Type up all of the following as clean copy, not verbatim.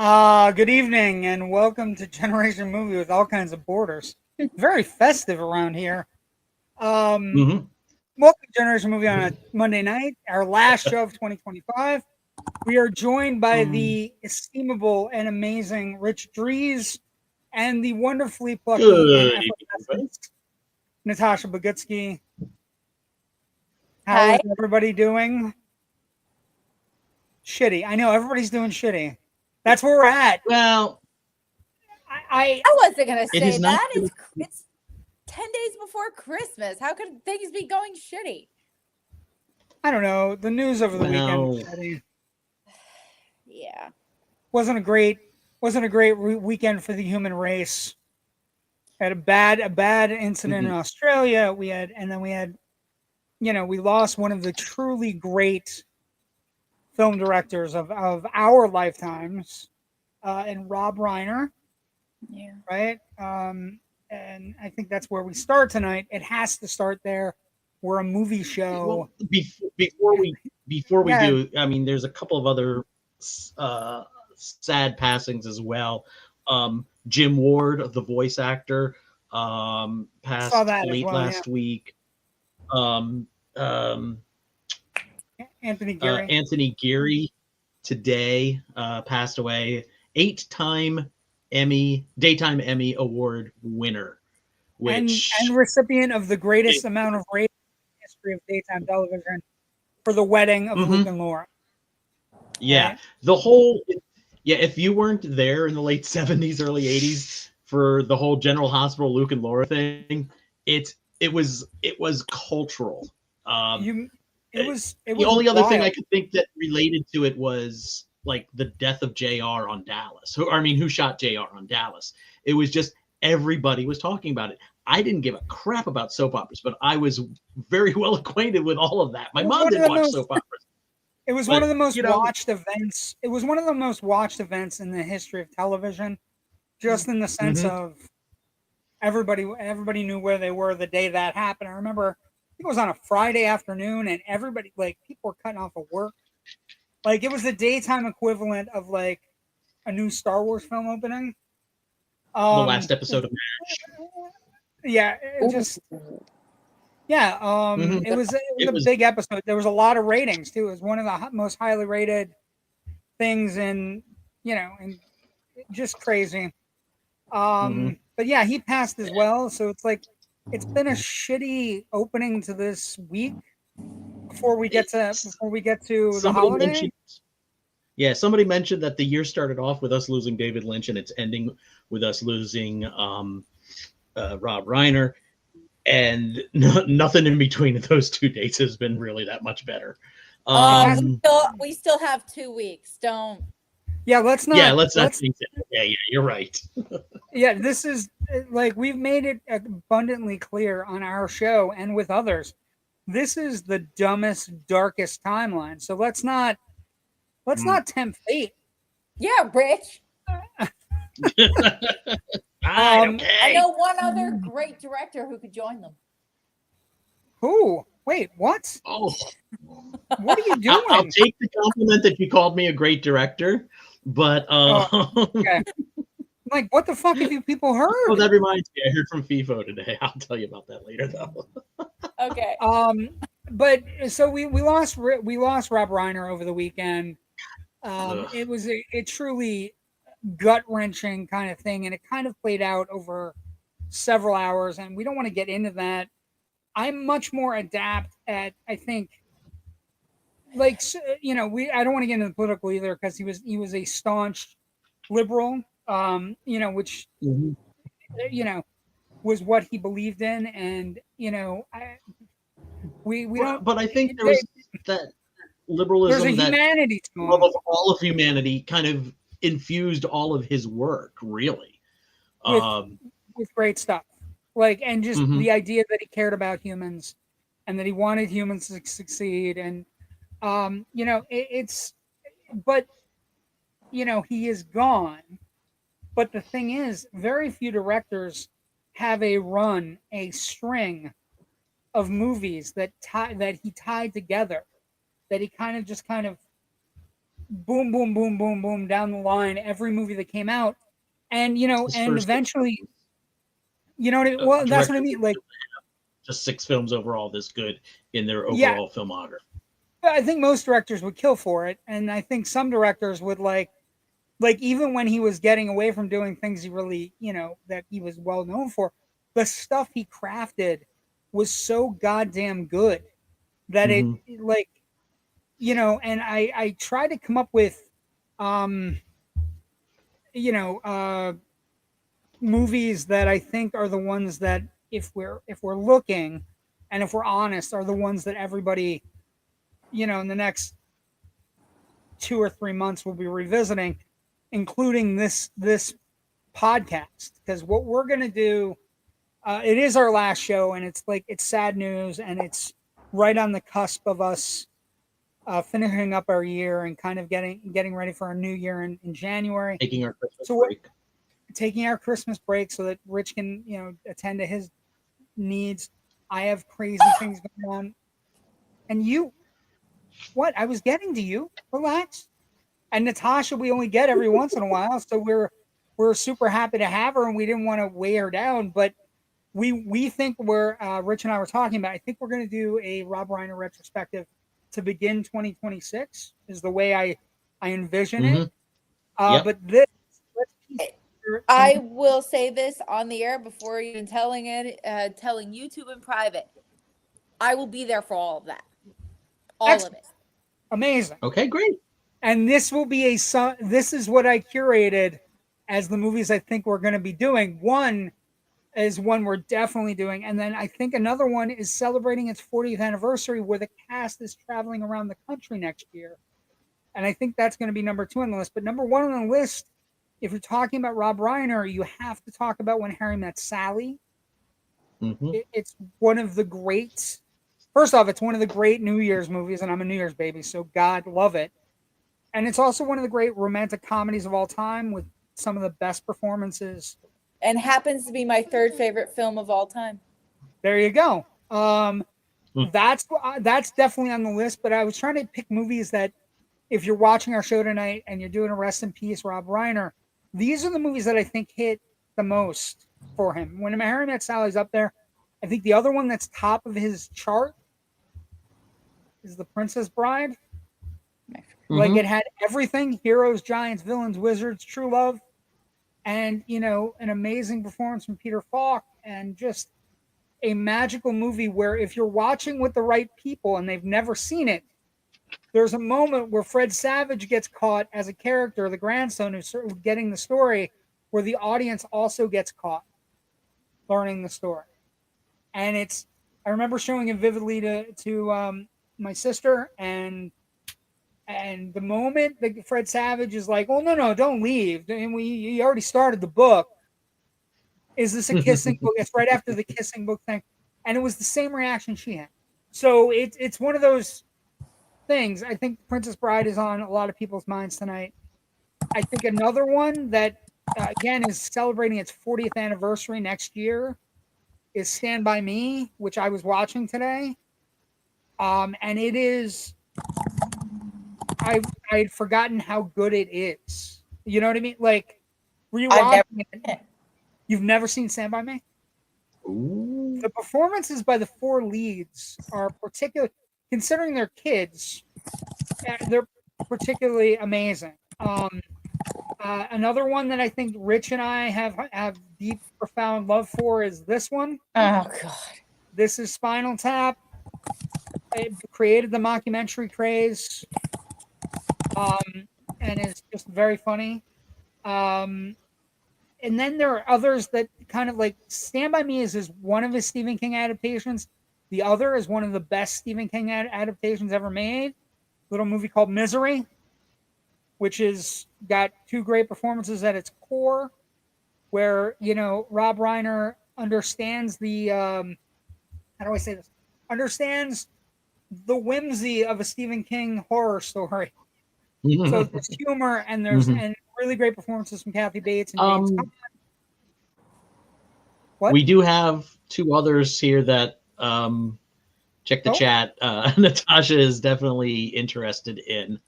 Good evening and welcome to Generation Movie with all kinds of borders. Very festive around here. Um, Mm-hmm. Welcome to Generation Movie on a Monday night, our last show of 2025. We are joined by the estimable and amazing Rich Drees and the wonderfully plucky and Good evening, everybody. effervescent Natasha Bogutzki. How Hi. is everybody doing? Shitty. I know everybody's doing shitty. That's where we're at. Well, I wasn't gonna it say is not. that. It's 10 days before Christmas. How could things be going shitty? I don't know. The news over the weekend was shitty. Yeah. Wasn't a great weekend for the human race. Had a bad incident in Australia. We had we lost one of the truly great film directors of our lifetimes, and Rob Reiner. Yeah. Right. And I think that's where we start tonight. It has to start there. We're a movie show. Well, before we Yeah. do, I mean, there's a couple of other sad passings as well. Jim Ward, the voice actor, passed Saw that as late well, last week. Anthony Geary. Anthony Geary today passed away. 8-time Daytime Emmy Award winner, which and recipient of the greatest amount of ratings in the history of daytime television for The Wedding of Luke and Laura. Yeah, right? the whole if you weren't there in the late 70s, early 80s for the whole General Hospital Luke and Laura thing, it was cultural. The only other thing I could think that related to it was like the death of JR on Dallas. Who shot JR on Dallas? It was just everybody was talking about it. I didn't give a crap about soap operas, but I was very well acquainted with all of that. My mom didn't watch soap operas. It was one of the most watched events. It was one of the most watched events in the history of television, just in the sense of everybody knew where they were the day that happened. I remember I think it was on a Friday afternoon, and everybody, like, people were cutting off of work. Like, it was the daytime equivalent of like a new Star Wars film opening. The last episode of MASH. Yeah, it just it was a big episode. There was a lot of ratings too. It was one of the most highly rated things, and just crazy. But yeah, he passed as well. So it's like it's been a shitty opening to this week before we get to the holiday. Somebody mentioned that the year started off with us losing David Lynch, and it's ending with us losing Rob Reiner, and nothing in between those two dates has been really that much better. We still have 2 weeks. Don't. Yeah, let's not. Yeah, let's not think that. Yeah, you're right. Yeah, this is like we've made it abundantly clear on our show and with others. This is the dumbest, darkest timeline. So let's not tempt fate. Yeah, Rich. I know one other great director who could join them. Who? Wait, what? Oh, what are you doing? I'll take the compliment that you called me a great director, but okay. Like, what the fuck have you people heard? Oh, that reminds me. I heard from FIFO today. I'll tell you about that later, though. Okay. But so we lost Rob Reiner over the weekend. It was a truly gut-wrenching kind of thing, and it kind of played out over several hours, and we don't want to get into that. I'm much more adept at, I think, like, I don't want to get into the political either, because he was a staunch liberal, which was what he believed in, and we don't. But I think there was that liberalism, there's a humanity that love of all of humanity, kind of infused all of his work, really, with great stuff. Like, and just the idea that he cared about humans, and that he wanted humans to succeed, and but he is gone. But the thing is, very few directors have a string of movies that he tied together, that he kind of boom, boom, boom, boom, boom down the line, every movie that came out. And, you know, and eventually, you know what I mean? Well, that's what I mean. Like, just 6 films overall this good in their overall filmography. I think most directors would kill for it. And I think some directors would like even when he was getting away from doing things he really, you know, that he was well known for, the stuff he crafted was so goddamn good that it like, you know, and I try to come up with, you know, movies that I think are the ones that if we're looking and if we're honest are the ones that everybody, you know, in the next 2 or 3 months will be revisiting, including this podcast, because what we're going to do, it is our last show, and it's like, it's sad news, and it's right on the cusp of us finishing up our year and kind of getting ready for our new year in January. Taking our Christmas break. Taking our Christmas break so that Rich can, you know, attend to his needs. I have crazy things going on. And you, what? I was getting to you. Relax. And Natasha, we only get every once in a while, so we're super happy to have her, and we didn't want to weigh her down. But we think Rich and I were talking about. I think we're going to do a Rob Reiner retrospective to begin 2026. Is the way I envision it. But this. I will say this on the air before even telling YouTube in private. I will be there for all of that. All of it. Amazing. Okay, great. And this will be this is what I curated as the movies I think we're going to be doing. One is one we're definitely doing. And then I think another one is celebrating its 40th anniversary where the cast is traveling around the country next year. And I think that's going to be number 2 on the list. But number 1 on the list, if you're talking about Rob Reiner, you have to talk about When Harry Met Sally. It's one of the great. First off, it's one of the great New Year's movies, and I'm a New Year's baby, so God love it. And it's also one of the great romantic comedies of all time with some of the best performances. And happens to be my 3rd favorite film of all time. There you go. That's definitely on the list, but I was trying to pick movies that if you're watching our show tonight and you're doing a rest in peace Rob Reiner, these are the movies that I think hit the most for him. When Harry Met Sally's up there, I think the other one that's top of his chart is The Princess Bride. Like, it had everything: heroes, giants, villains, wizards, true love, and, you know, an amazing performance from Peter Falk, and just a magical movie where if you're watching with the right people and they've never seen it, there's a moment where Fred Savage gets caught as a character, the grandson who's sort of getting the story, where the audience also gets caught learning the story. And I remember showing it vividly to my sister, and the moment that Fred Savage is like, "Oh no, don't leave. You already started the book. Is this a kissing book?" It's right after the kissing book thing, and it was the same reaction she had. So it's one of those things. I think Princess Bride is on a lot of people's minds tonight. I think another one that again is celebrating its 40th anniversary next year is Stand By Me, which I was watching today, and it is. I'd forgotten how good it is. You know what I mean? Like, were you watching it? You've never seen Stand By Me? Ooh. The performances by the 4 leads are particular, considering they're kids, they're particularly amazing. Another one that I think Rich and I have deep, profound love for is this one. Oh, God. This is Spinal Tap. It created the mockumentary craze. And it's just very funny. And then there are others that kind of like Stand By Me is one of his Stephen King adaptations. The other is one of the best Stephen King adaptations ever made. A little movie called Misery, which is got 2 great performances at its core, where, you know, Rob Reiner understands the how do I say this? Understands the whimsy of a Stephen King horror story. So there's humor and there's and really great performances from Kathy Bates and James Caan. What? We do have 2 others here that check the chat. Natasha is definitely interested in.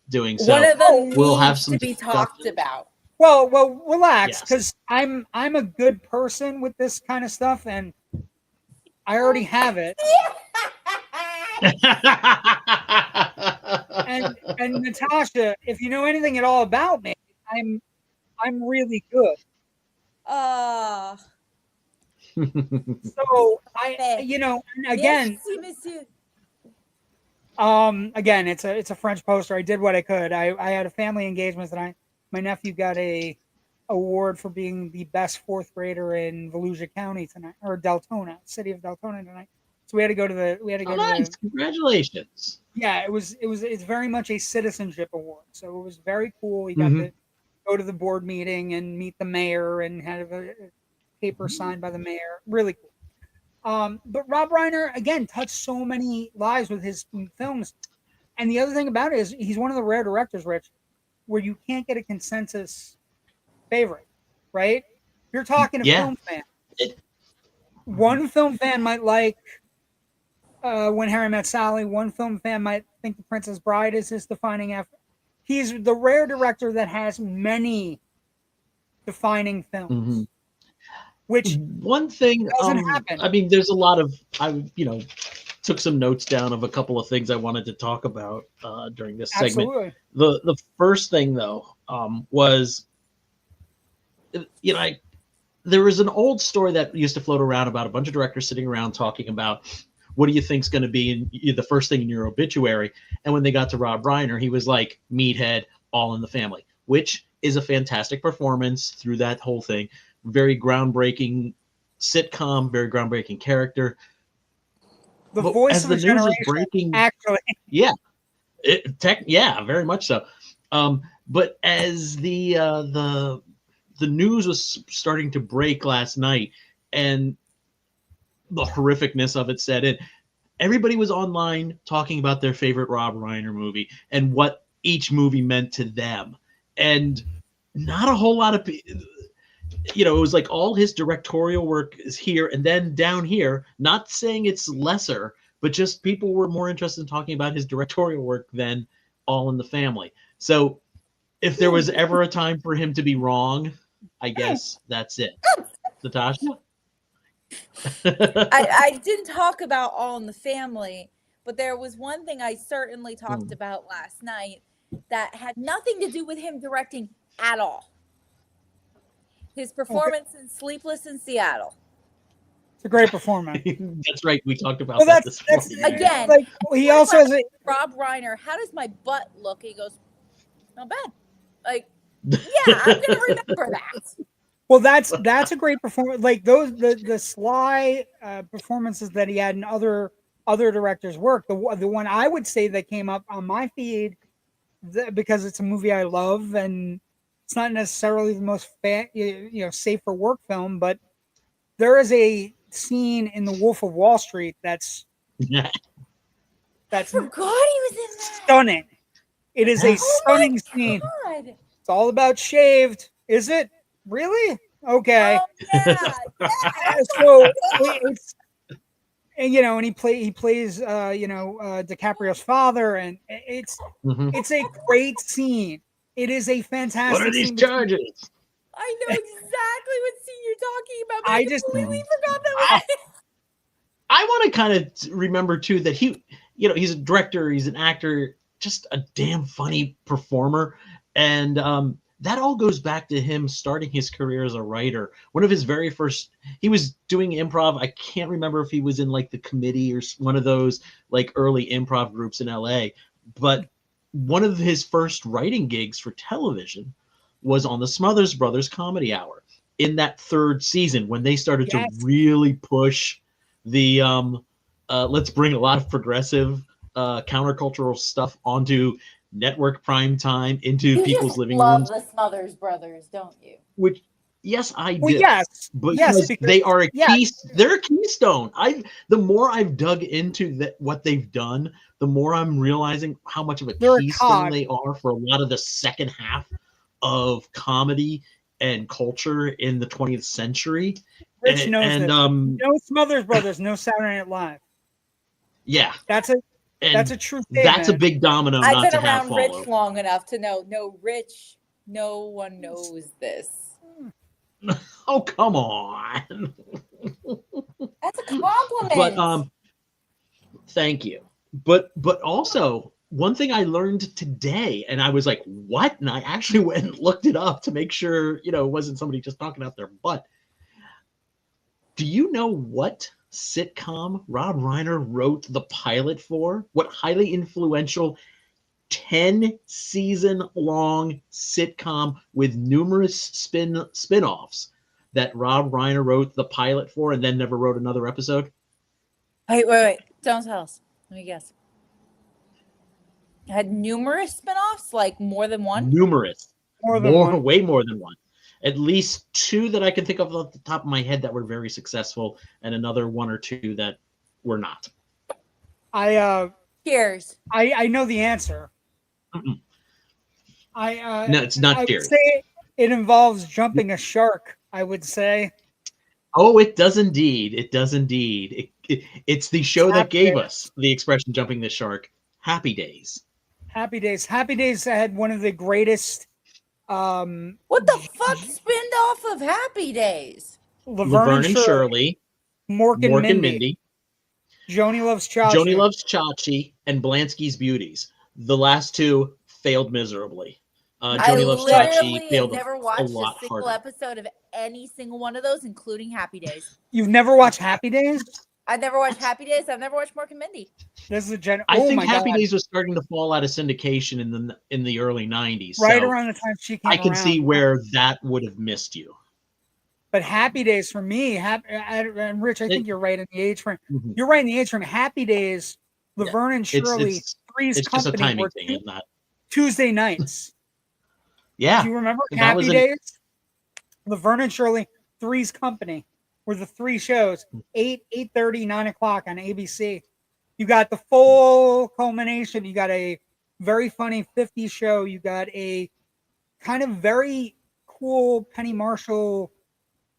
doing. So one of them we'll have needs some to be talked about. Well, relax, Yes. because I'm a good person with this kind of stuff, and I already have it. And Natasha, if you know anything at all about me, I'm really good. So again, again, it's a French poster. I did what I could. I had a family engagement that my nephew got a award for being the best fourth grader in Volusia County tonight, or Deltona, city of Deltona tonight. So we had to go to the Congratulations. Yeah, it's very much a citizenship award. So it was very cool. He got to go to the board meeting and meet the mayor and have a paper signed by the mayor. Really cool. But Rob Reiner, again, touched so many lives with his films. And the other thing about it is he's one of the rare directors, Rich, where you can't get a consensus favorite, right? You're talking to film fans. One film fan might like When Harry Met Sally. One film fan might think The Princess Bride is his defining effort. He's the rare director that has many defining films. Which one thing doesn't happen. I mean, there's a lot of took some notes down of a couple of things I wanted to talk about during this segment. The first thing though was there was an old story that used to float around about a bunch of directors sitting around talking about what do you think's going to be the first thing in your obituary, and when they got to Rob Reiner, he was like Meathead, All in the Family, which is a fantastic performance through that whole thing. Very groundbreaking sitcom, very groundbreaking character. The voice of the news is breaking, actually. Yeah, very much so. But as the news was starting to break last night, and the horrificness of it set in, everybody was online talking about their favorite Rob Reiner movie and what each movie meant to them, and not a whole lot of people. It was like all his directorial work is here, and then down here, not saying it's lesser, but just people were more interested in talking about his directorial work than All in the Family. So if there was ever a time for him to be wrong, I guess that's it. Natasha? I didn't talk about All in the Family, but there was one thing I certainly talked about last night that had nothing to do with him directing at all. His performance in Sleepless in Seattle. It's a great performance. That's right. We talked about that this morning. Again, like, he also has a Rob Reiner. How does my butt look? He goes, not bad. Like, yeah, I'm gonna remember that. Well, that's a great performance. Like those the sly performances that he had in other directors' work. The one I would say that came up on my feed because it's a movie I love, and it's not necessarily the most safe for work film, but there is a scene in The Wolf of Wall Street that's I forgot he was in that. Stunning. It is a stunning scene. It's all about shaved. Is it really? Okay. Oh, yeah. So it's and he plays DiCaprio's father, and it's a great scene. It is a fantastic. What are these charges? I know exactly what scene you're talking about, but I just completely forgot that. I want to kind of remember too that he's a director, he's an actor, just a damn funny performer, and that all goes back to him starting his career as a writer. One of his very first, he was doing improv. I can't remember if he was in like the Committee or one of those like early improv groups in LA, but one of his first writing gigs for television was on the Smothers Brothers Comedy Hour in that third season when they started to really push the let's bring a lot of progressive countercultural stuff onto network prime time, into people's living rooms. You love the Smothers Brothers, don't you? Which, yes, I do. Well, yes, because they are they're a keystone. The more I've dug into what they've done, the more I'm realizing how much of a keystone they are for a lot of the second half of comedy and culture in the 20th century. Rich knows this. No Smothers Brothers, no Saturday Night Live. Yeah, that's it. And that's a true statement. That's a big domino I've not been to have around follow. Rich long enough to know, no, Rich, no one knows this. Oh, come on. That's a compliment. But thank you. But also one thing I learned today, and I was like, what? And I actually went and looked it up to make sure, it wasn't somebody just talking out their butt. Do you know what sitcom Rob Reiner wrote the pilot for? What highly influential 10-season-long sitcom with numerous spin-offs that Rob Reiner wrote the pilot for and then never wrote another episode? Wait. Don't tell us. Let me guess. It had numerous spin-offs, like more than one? Numerous. More than one. Way more than one. At least 2 that I can think of off the top of my head that were very successful, and another 1 or 2 that were not. Cheers. I know the answer. Mm-mm. No, it's not I would Cheers. say it involves jumping a shark, I would say. Oh, it does indeed. It does indeed. It's the show that gave us the expression "jumping the shark." Happy Days. Happy Days. Happy Days had one of the greatest. What the fuck spinned off of Happy Days? Laverne and Shirley. Mork and and Mindy. Mindy. Joni Loves Chachi. Joni Loves Chachi and Blansky's Beauties. The last 2 failed miserably. Joni Loves Chachi failed never watched a lot single harder. episode of any single one of those, including Happy Days. You've never watched Happy Days? I've never watched Happy Days. I've never watched Mork and Mindy. This is a I think Happy Days was starting to fall out of syndication in the early 90s. Right so around the time she came I can around. see where that would have missed you. But Happy Days for me, and Rich, I think you're right in the age frame. Mm-hmm. You're right in the age frame. Happy Days, Laverne and Shirley, Three's it's Company just a timing were thing, isn't that? Tuesday nights. Yeah. Do you remember that Happy was Days? Laverne and Shirley, Three's Company were the 3 shows, 8, 8:30, 9 o'clock on ABC. You got the full culmination. You got a very funny 50s show. You got a kind of very cool Penny Marshall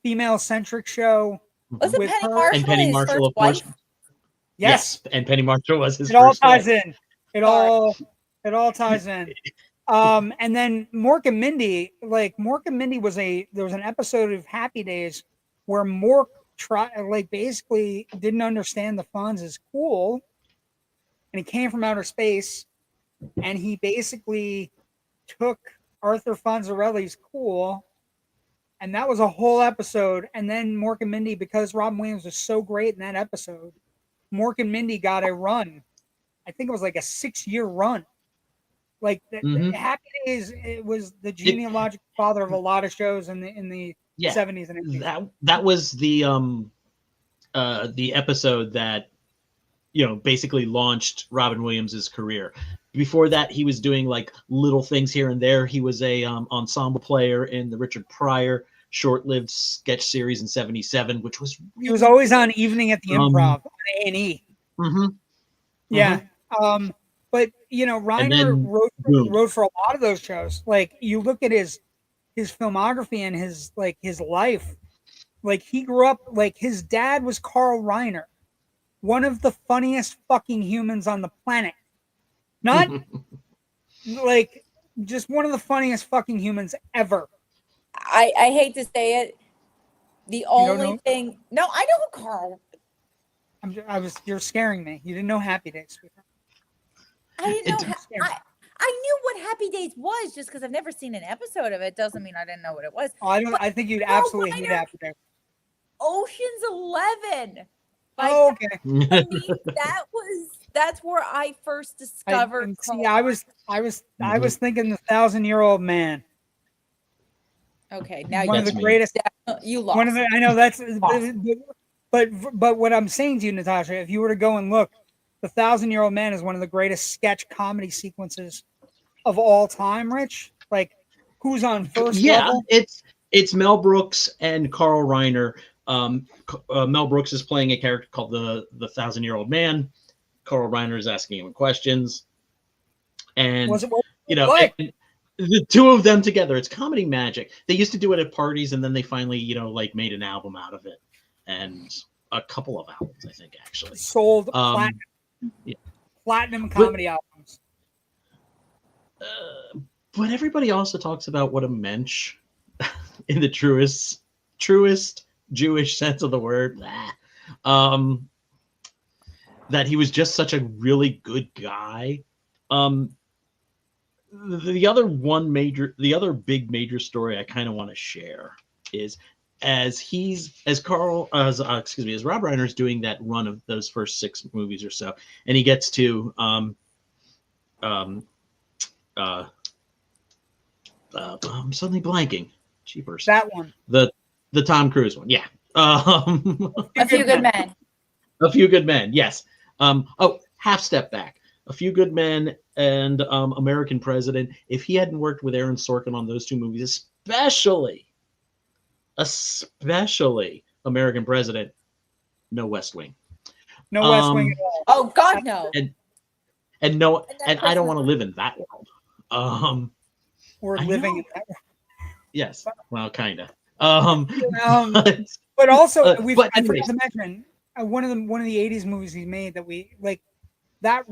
female-centric show. Was it with Penny her. Marshall And Penny his Marshall, first of course. wife? Yes. And Penny Marshall was his It all first ties wife. in. It all ties in. And then Mork and Mindy, there was an episode of Happy Days where Mork basically didn't understand the Fonz is cool, and he came from outer space, and he basically took Arthur Fonzarelli's cool, and that was a whole episode. And then Mork and Mindy, because Robin Williams was so great in that episode, Mork and Mindy got a run. I think it was like a 6-year run. Like the Happy Days, it was the genealogical father of a lot of shows in the 70s and 80s. That was the episode that basically launched Robin Williams's career. Before that, he was doing like little things here and there. He was a ensemble player in the Richard Pryor short-lived sketch series in '77, which was really he was always on Evening at the Improv on A&E. Yeah. But Reiner wrote for a lot of those shows. Like you look at his filmography and his life. Like he grew up, like his dad was Carl Reiner, one of the funniest fucking humans on the planet. Not like just one of the funniest fucking humans ever. I hate to say it. The only thing, no, I know who Carl. You're scaring me. You didn't know Happy Days. I didn't know. I knew what Happy Days was just because I've never seen an episode of it. Doesn't mean I didn't know what it was. I think you'd absolutely hate Happy Days. Ocean's 11. Oh, okay. I mean, that's where I first discovered. I was thinking The 1,000-Year-Old Man. Okay, now one of the greatest. You lost. I know that's. But what I'm saying to you, Natasha, if you were to go and look, The 1,000-Year-Old Man is one of the greatest sketch comedy sequences of all time. Rich, like who's on first level? It's Mel Brooks and Carl Reiner. Mel Brooks is playing a character called the 1,000-Year-Old Man. Carl Reiner is asking him questions, and the 2 of them together. It's comedy magic. They used to do it at parties, and then they finally, made an album out of it, and a couple of albums, I think, actually sold platinum comedy albums. But everybody also talks about what a mensch, in the truest Jewish sense of the word, that he was just such a really good guy. The other big major story I kind of want to share is as Rob Reiner's doing that run of those first 6 movies or so, and he gets to I'm suddenly blanking. Cheapers. That one. The Tom Cruise one. Yeah. A Few Good Men. A Few Good Men. Yes. Half Step Back. A Few Good Men and American President. If he hadn't worked with Aaron Sorkin on those 2 movies, especially American President, no West Wing. No West Wing at all. Oh God, no. And I don't want to live in that world. We're living in that world. Yes. Well, kind of. But also, I forgot to mention one of the 80s movies he made that we like. That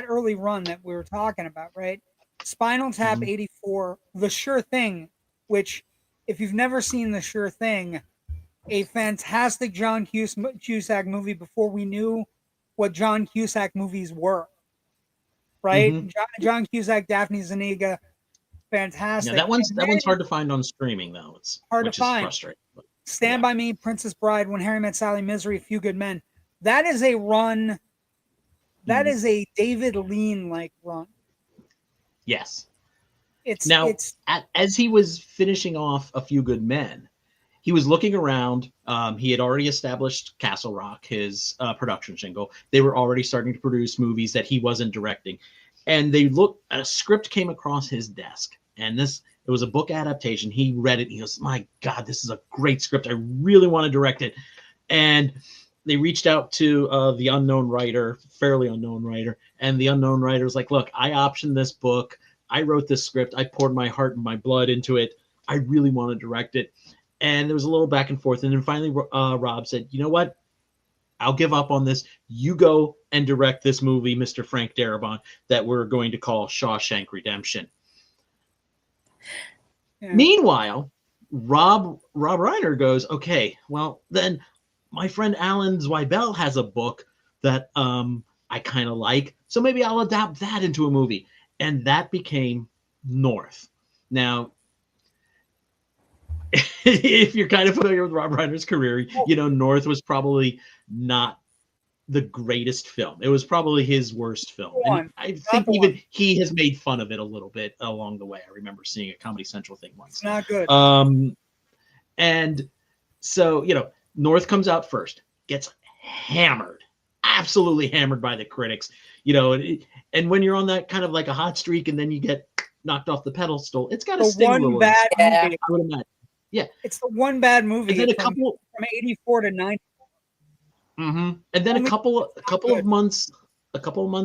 early run that we were talking about, right? Spinal Tap 84, The Sure Thing, which, if you've never seen The Sure Thing, a fantastic John Cusack movie before we knew what John Cusack movies were, right? John Cusack, Daphne Zuniga, fantastic. Yeah, that one's hard to find on streaming though. It's hard to find. Frustrating. Stand by Me, Princess Bride, When Harry Met Sally, Misery, A Few Good Men. That is a run. That is a David Lean-like run. Yes. As he was finishing off A Few Good Men, he was looking around. He had already established Castle Rock, his production shingle. They were already starting to produce movies that he wasn't directing. And a script came across his desk. And it was a book adaptation. He read it. He goes, my God, this is a great script. I really want to direct it. And they reached out to the fairly unknown writer, and the unknown writer was like, look, I optioned this book. I wrote this script. I poured my heart and my blood into it. I really want to direct it. And there was a little back and forth. And then finally, Rob said, you know what? I'll give up on this. You go and direct this movie, Mr. Frank Darabont, that we're going to call Shawshank Redemption. Yeah. Meanwhile, Rob Reiner goes, okay, well, then my friend Alan Zweibel has a book that I kind of like, so maybe I'll adapt that into a movie. And that became North. Now, if you're kind of familiar with Rob Reiner's career, you know North was probably not the greatest film. It was probably his worst film. And I think even he has made fun of it a little bit along the way. I remember seeing a Comedy Central thing once. It's not good. And so, North comes out first, gets hammered, absolutely hammered by the critics, and when you're on that kind of like a hot streak and then you get knocked off the pedestal, it's got to sting a little. Bad movie. I would imagine. Yeah. It's the one bad movie and then from 84 to 90. Mm-hmm. And then a couple of months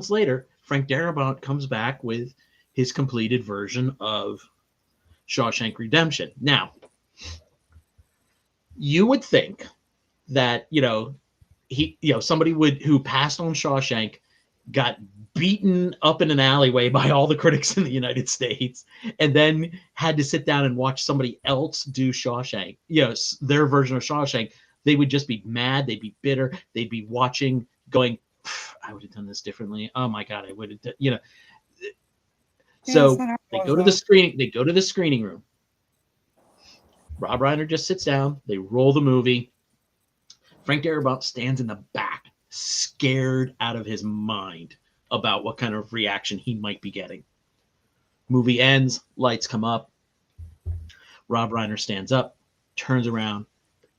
later, Frank Darabont comes back with his completed version of Shawshank Redemption. Now, you would think that somebody who passed on Shawshank got beaten up in an alleyway by all the critics in the United States and then had to sit down and watch somebody else do Shawshank, their version of Shawshank. They would just be mad. They'd be bitter. They'd be watching going, I would have done this differently. Oh my God, I would have done, So they go to the screening. They go to the screening room. Rob Reiner just sits down. They roll the movie. Frank Darabont stands in the back, scared out of his mind about what kind of reaction he might be getting. Movie ends. Lights come up. Rob Reiner stands up, turns around,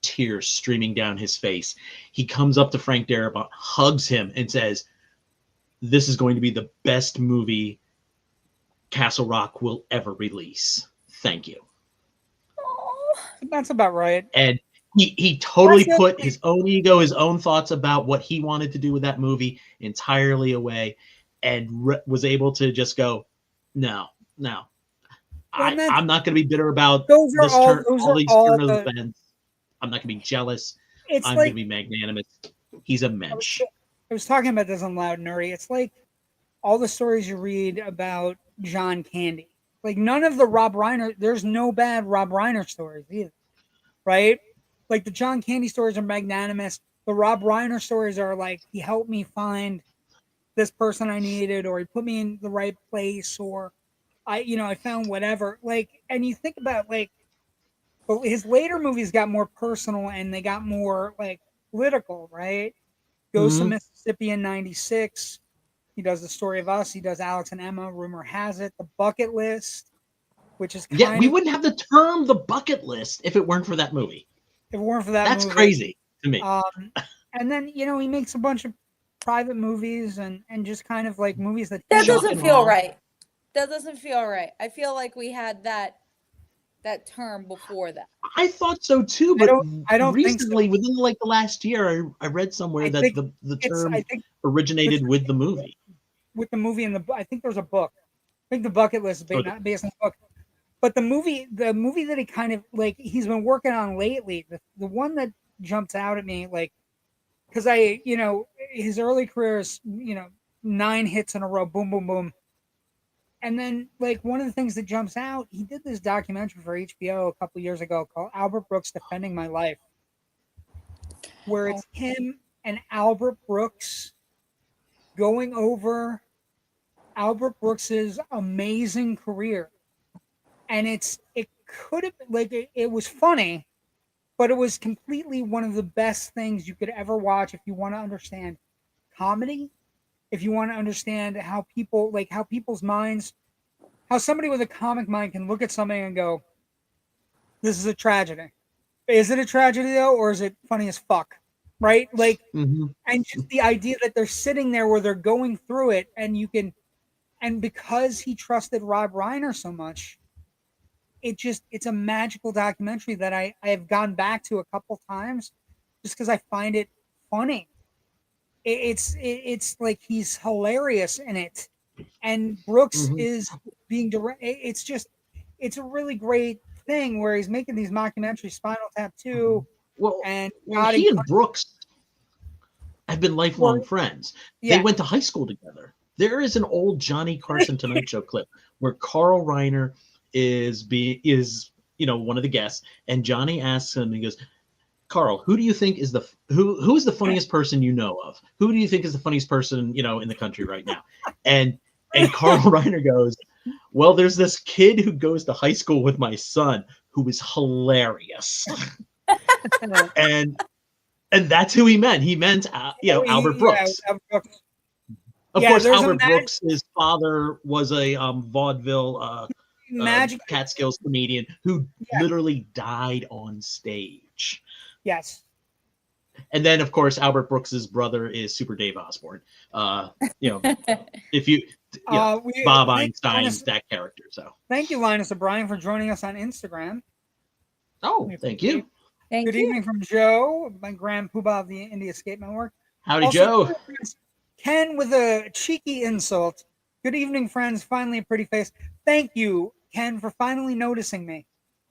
tears streaming down his face. He comes up to Frank Darabont, hugs him, and says, "This is going to be the best movie Castle Rock will ever release. Thank you." That's about right. And he totally put his own ego, his own thoughts about what he wanted to do with that movie entirely away, and was able to just go, no. I'm not going to be bitter about these turn of events. I'm not going to be jealous. I'm going to be magnanimous. He's a mensch. I was talking about this on Loud and Nerdy. It's like all the stories you read about John Candy. Like none of the Rob Reiner, there's no bad Rob Reiner stories either, right? Like the John Candy stories are magnanimous. The Rob Reiner stories are like he helped me find this person I needed, or he put me in the right place, or I found whatever. Like, and you think about like his later movies got more personal and they got more like political, right? Goes to Mhm. Mississippi in '96. He does The Story of Us. He does Alex and Emma. Rumor has it, The Bucket List, which is Yeah, kind we of wouldn't have the term the bucket list if it weren't for that movie. if it weren't for that That's movie. crazy to me. And then he makes a bunch of private movies and just kind of like movies that That Shock doesn't and feel awe. right. That doesn't feel right. I feel like we had that term before that. I thought so too, I but don't think so. recently, within like the last year, I read somewhere I that think the it's term I think originated with the movie. with the movie and I think there's a book. I think The Bucket List is based on the book. But the movie that he kind of like he's been working on lately, the one that jumps out at me, like, because his early career is 9 hits in a row, boom, boom, boom, and then like one of the things that jumps out, he did this documentary for HBO a couple years ago called Albert Brooks Defending My Life, where it's him and Albert Brooks going over Albert Brooks's amazing career. And it could have like it was funny, but it was completely one of the best things you could ever watch if you want to understand comedy, if you want to understand how people's minds, how somebody with a comic mind can look at something and go, this is a tragedy. Is it a tragedy though, or is it funny as fuck? Right? Like, and just the idea that they're sitting there where they're going through it, and because he trusted Rob Reiner so much, it's a magical documentary that I have gone back to a couple times just because I find it funny. It's like he's hilarious in it, and Brooks is being direct. It's a really great thing where he's making these mockumentaries, Spinal Tap 2, and he and Brooks have been lifelong friends. Yeah. They went to high school together. There is an old Johnny Carson Tonight Show clip where Carl Reiner is one of the guests, and Johnny asks him, he goes, Carl, who do you think is who is the funniest person you know of? Who do you think is the funniest person in the country right now? And Carl Reiner goes, well, there's this kid who goes to high school with my son who is hilarious. and that's who he meant. He meant Albert Brooks. Yeah, Brooks. Of course, Albert Brooks, his father was a vaudeville Catskills comedian who literally died on stage. Yes. And then, of course, Albert Brooks's brother is Super Dave Osborne. If you Bob Einstein, that character. So thank you, Linus O'Brien, for joining us on Instagram. Oh, thank you. Good evening from Joe, my grand poobah of the Indie Escape Network. Howdy, Joe. Ken with a cheeky insult. Good evening, friends. Finally, a pretty face. Thank you, Ken, for finally noticing me.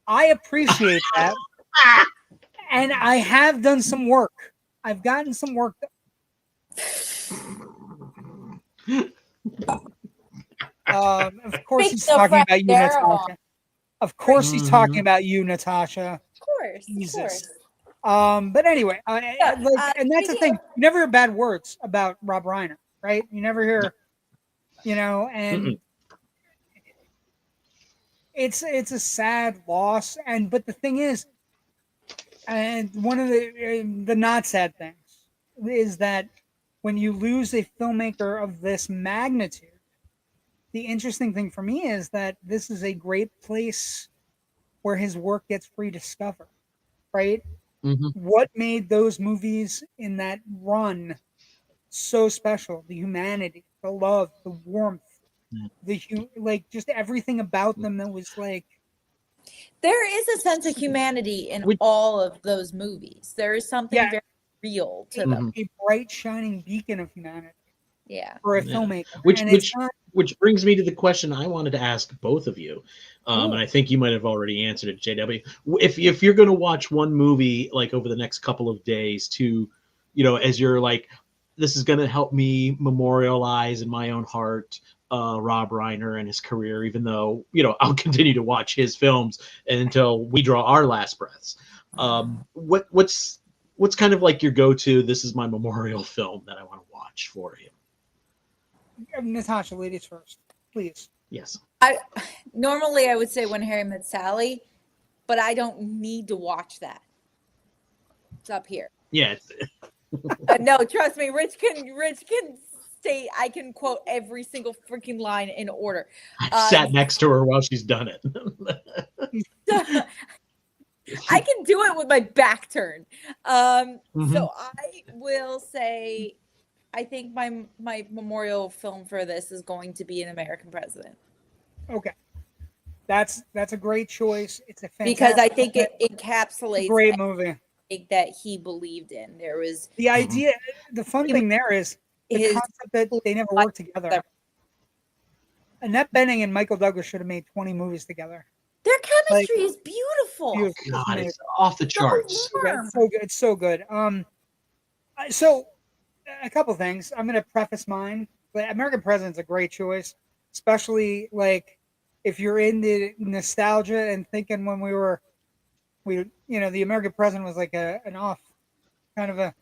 I appreciate that. And I have done some work. I've gotten some work done. Of course, he's talking about you, Natasha. Of course, he's talking about you, Natasha. Of course. Jesus. But anyway, and that's the thing. You never hear bad words about Rob Reiner, right? You never hear, and it's a sad loss. But the thing is, and one of the not sad things is that when you lose a filmmaker of this magnitude, the interesting thing for me is that this is a great place where his work gets rediscovered, right? What made those movies in that run so special? The humanity, the love, the warmth, just everything about them that was like. There is a sense of humanity in all of those movies. There is something very real to them. A bright, shining beacon of humanity. Yeah. For a filmmaker. Which brings me to the question I wanted to ask both of you. And I think you might have already answered it, JW. If you're going to watch one movie like over the next couple of days to, as you're like this is going to help me memorialize in my own heart Rob Reiner and his career, even though, I'll continue to watch his films until we draw our last breaths. What's kind of like your go-to, this is my memorial film that I want to watch for him? Natasha, ladies first, please. Yes. Normally I would say When Harry Met Sally, but I don't need to watch that. It's up here. Yeah. No, trust me, Rich can state, I can quote every single freaking line in order. I sat next to her while she's done it. I can do it with my back turned. So I will say, I think my memorial film for this is going to be An American President. Okay. That's a great choice. It's a fantastic, because I think it encapsulates a great movie that he believed in. There was the idea. The fun thing there is the concept that they never worked together. Annette Bening and Michael Douglas should have made 20 movies together. Their chemistry is beautiful. God, it's off the charts. It's so good. It's so good. So a couple things. I'm going to preface mine. But American President's a great choice, especially like if you're into nostalgia and thinking when the American President was like an off kind of a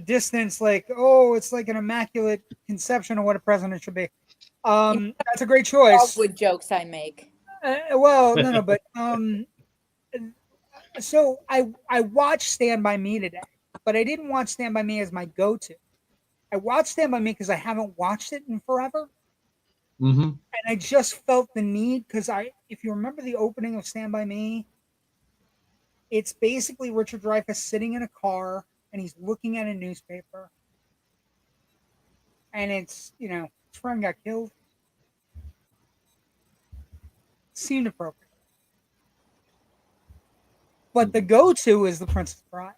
distance, like, oh, it's like an immaculate conception of what a president should be. That's a great choice. All good jokes I make. Well, no, but so I watched Stand By Me today, but I didn't watch Stand By Me as my go-to. I watched Stand By Me because I haven't watched it in forever. And I just felt the need because if you remember the opening of Stand By Me, it's basically Richard Dreyfuss sitting in a car and he's looking at a newspaper. And it's, his friend got killed. Seemed appropriate. But the go-to is The Princess Bride.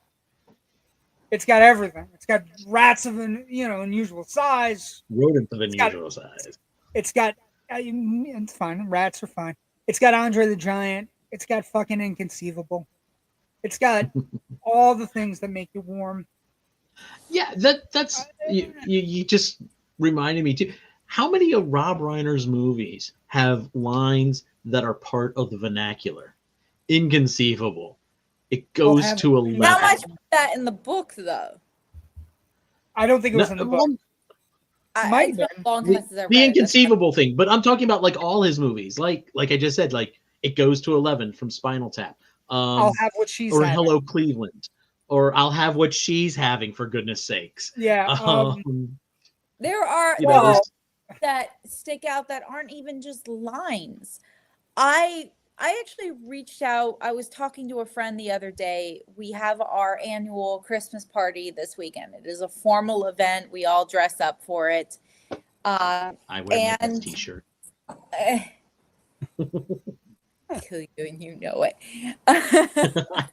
It's got everything. It's got rats of unusual size. Rodents of unusual size. It's got, it's fine. Rats are fine. It's got Andre the Giant. It's got fucking Inconceivable. It's got all the things that make you warm. Yeah, that's you just reminded me too. How many of Rob Reiner's movies have lines that are part of the vernacular? Inconceivable. It goes to 11. Not much of that in the book, though. I don't think it was in the book. The Inconceivable thing, but I'm talking about like all his movies. Like I just said, like It Goes to 11 from Spinal Tap. I'll Have What She's or Having. Hello Cleveland, or I'll Have What She's Having, for goodness sakes. Yeah. There are that stick out that aren't even just lines. I actually reached out. I was talking to a friend the other day. We have our annual Christmas party this weekend. It is a formal event. We all dress up for it. I wear my t-shirt. Kill you and you know it. But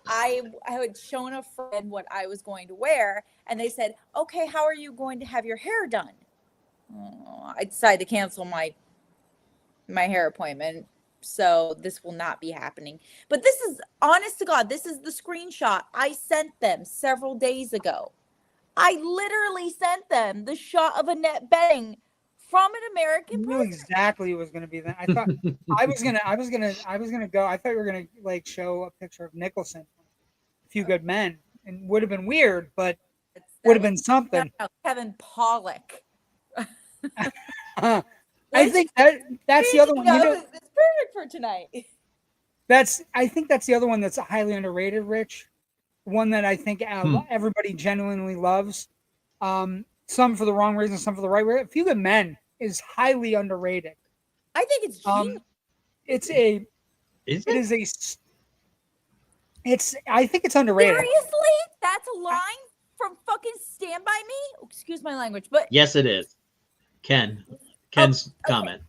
I had shown a friend what I was going to wear, and they said, "Okay, how are you going to have your hair done?" I decided to cancel my hair appointment, so this will not be happening. But this is, honest to God, this is the screenshot I sent them several days ago. I literally sent them the shot of Annette Bening from An American President. I knew exactly it was going to be that. I thought I was gonna go. I thought you were gonna like show a picture of Nicholson, A Few Good Men, and would have been weird, but would have been something. No, Kevin Pollak. I think that's the other one. It's perfect for tonight. I think that's the other one that's highly underrated, Rich. One that I think everybody genuinely loves. Some for the wrong reason, some for the right reason. A Few Good Men is highly underrated. I think it's genius. I think it's underrated. Seriously? That's a line from fucking Stand By Me? Oh, excuse my language, but yes, it is. Ken's comment.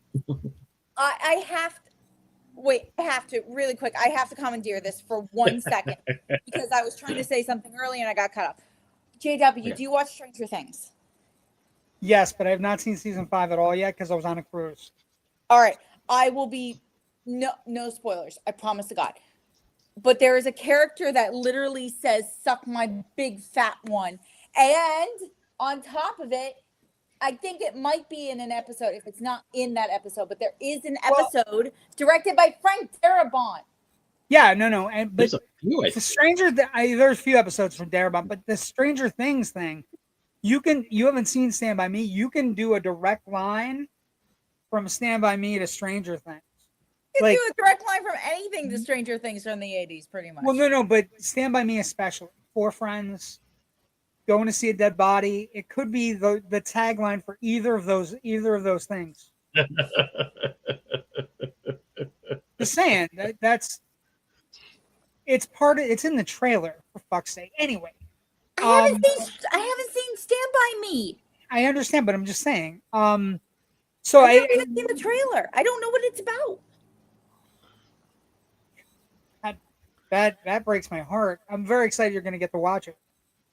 I have to really quick. I have to commandeer this for 1 second because I was trying to say something earlier and I got cut off. JW, do you watch Stranger Things? Yes, but I have not seen season 5 at all yet because I was on a cruise. All right. I will be no spoilers. I promise to God. But there is a character that literally says, "Suck my big fat one." And on top of it, I think it might be in an episode, if it's not in that episode, but there is an episode directed by Frank Darabont. Yeah, no, but There's a few. There's a few episodes from Darabont, but the Stranger Things thing, you haven't seen Stand By Me. You can do a direct line from Stand By Me to Stranger Things. You can do a direct line from anything to Stranger Things from the 80s, pretty much. Well, no, but Stand By Me especially. 4 friends going to see a dead body. It could be the tagline for either of those things. Just saying it's in the trailer, for fuck's sake. Anyway, I haven't seen Stand By Me. I understand, but I'm just saying. So I haven't even seen the trailer. I don't know what it's about. That breaks my heart. I'm very excited you're going to get to watch it.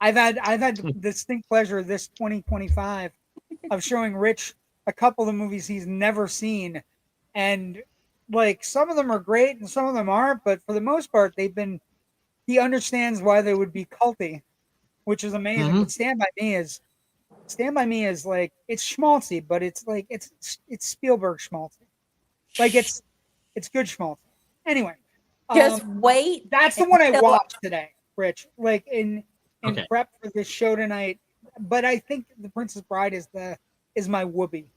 I've had the distinct pleasure this 2025 of showing Rich a couple of the movies he's never seen, and like some of them are great and some of them aren't, but for the most part he understands why they would be culty, which is amazing. Mm-hmm. But Stand By Me is like, it's schmaltzy, but it's like it's Spielberg schmaltzy. Like it's good schmaltzy. Anyway, just wait. That's the one I watched today, Rich. Like in prep for this show tonight. But I think The Princess Bride is my whoopee.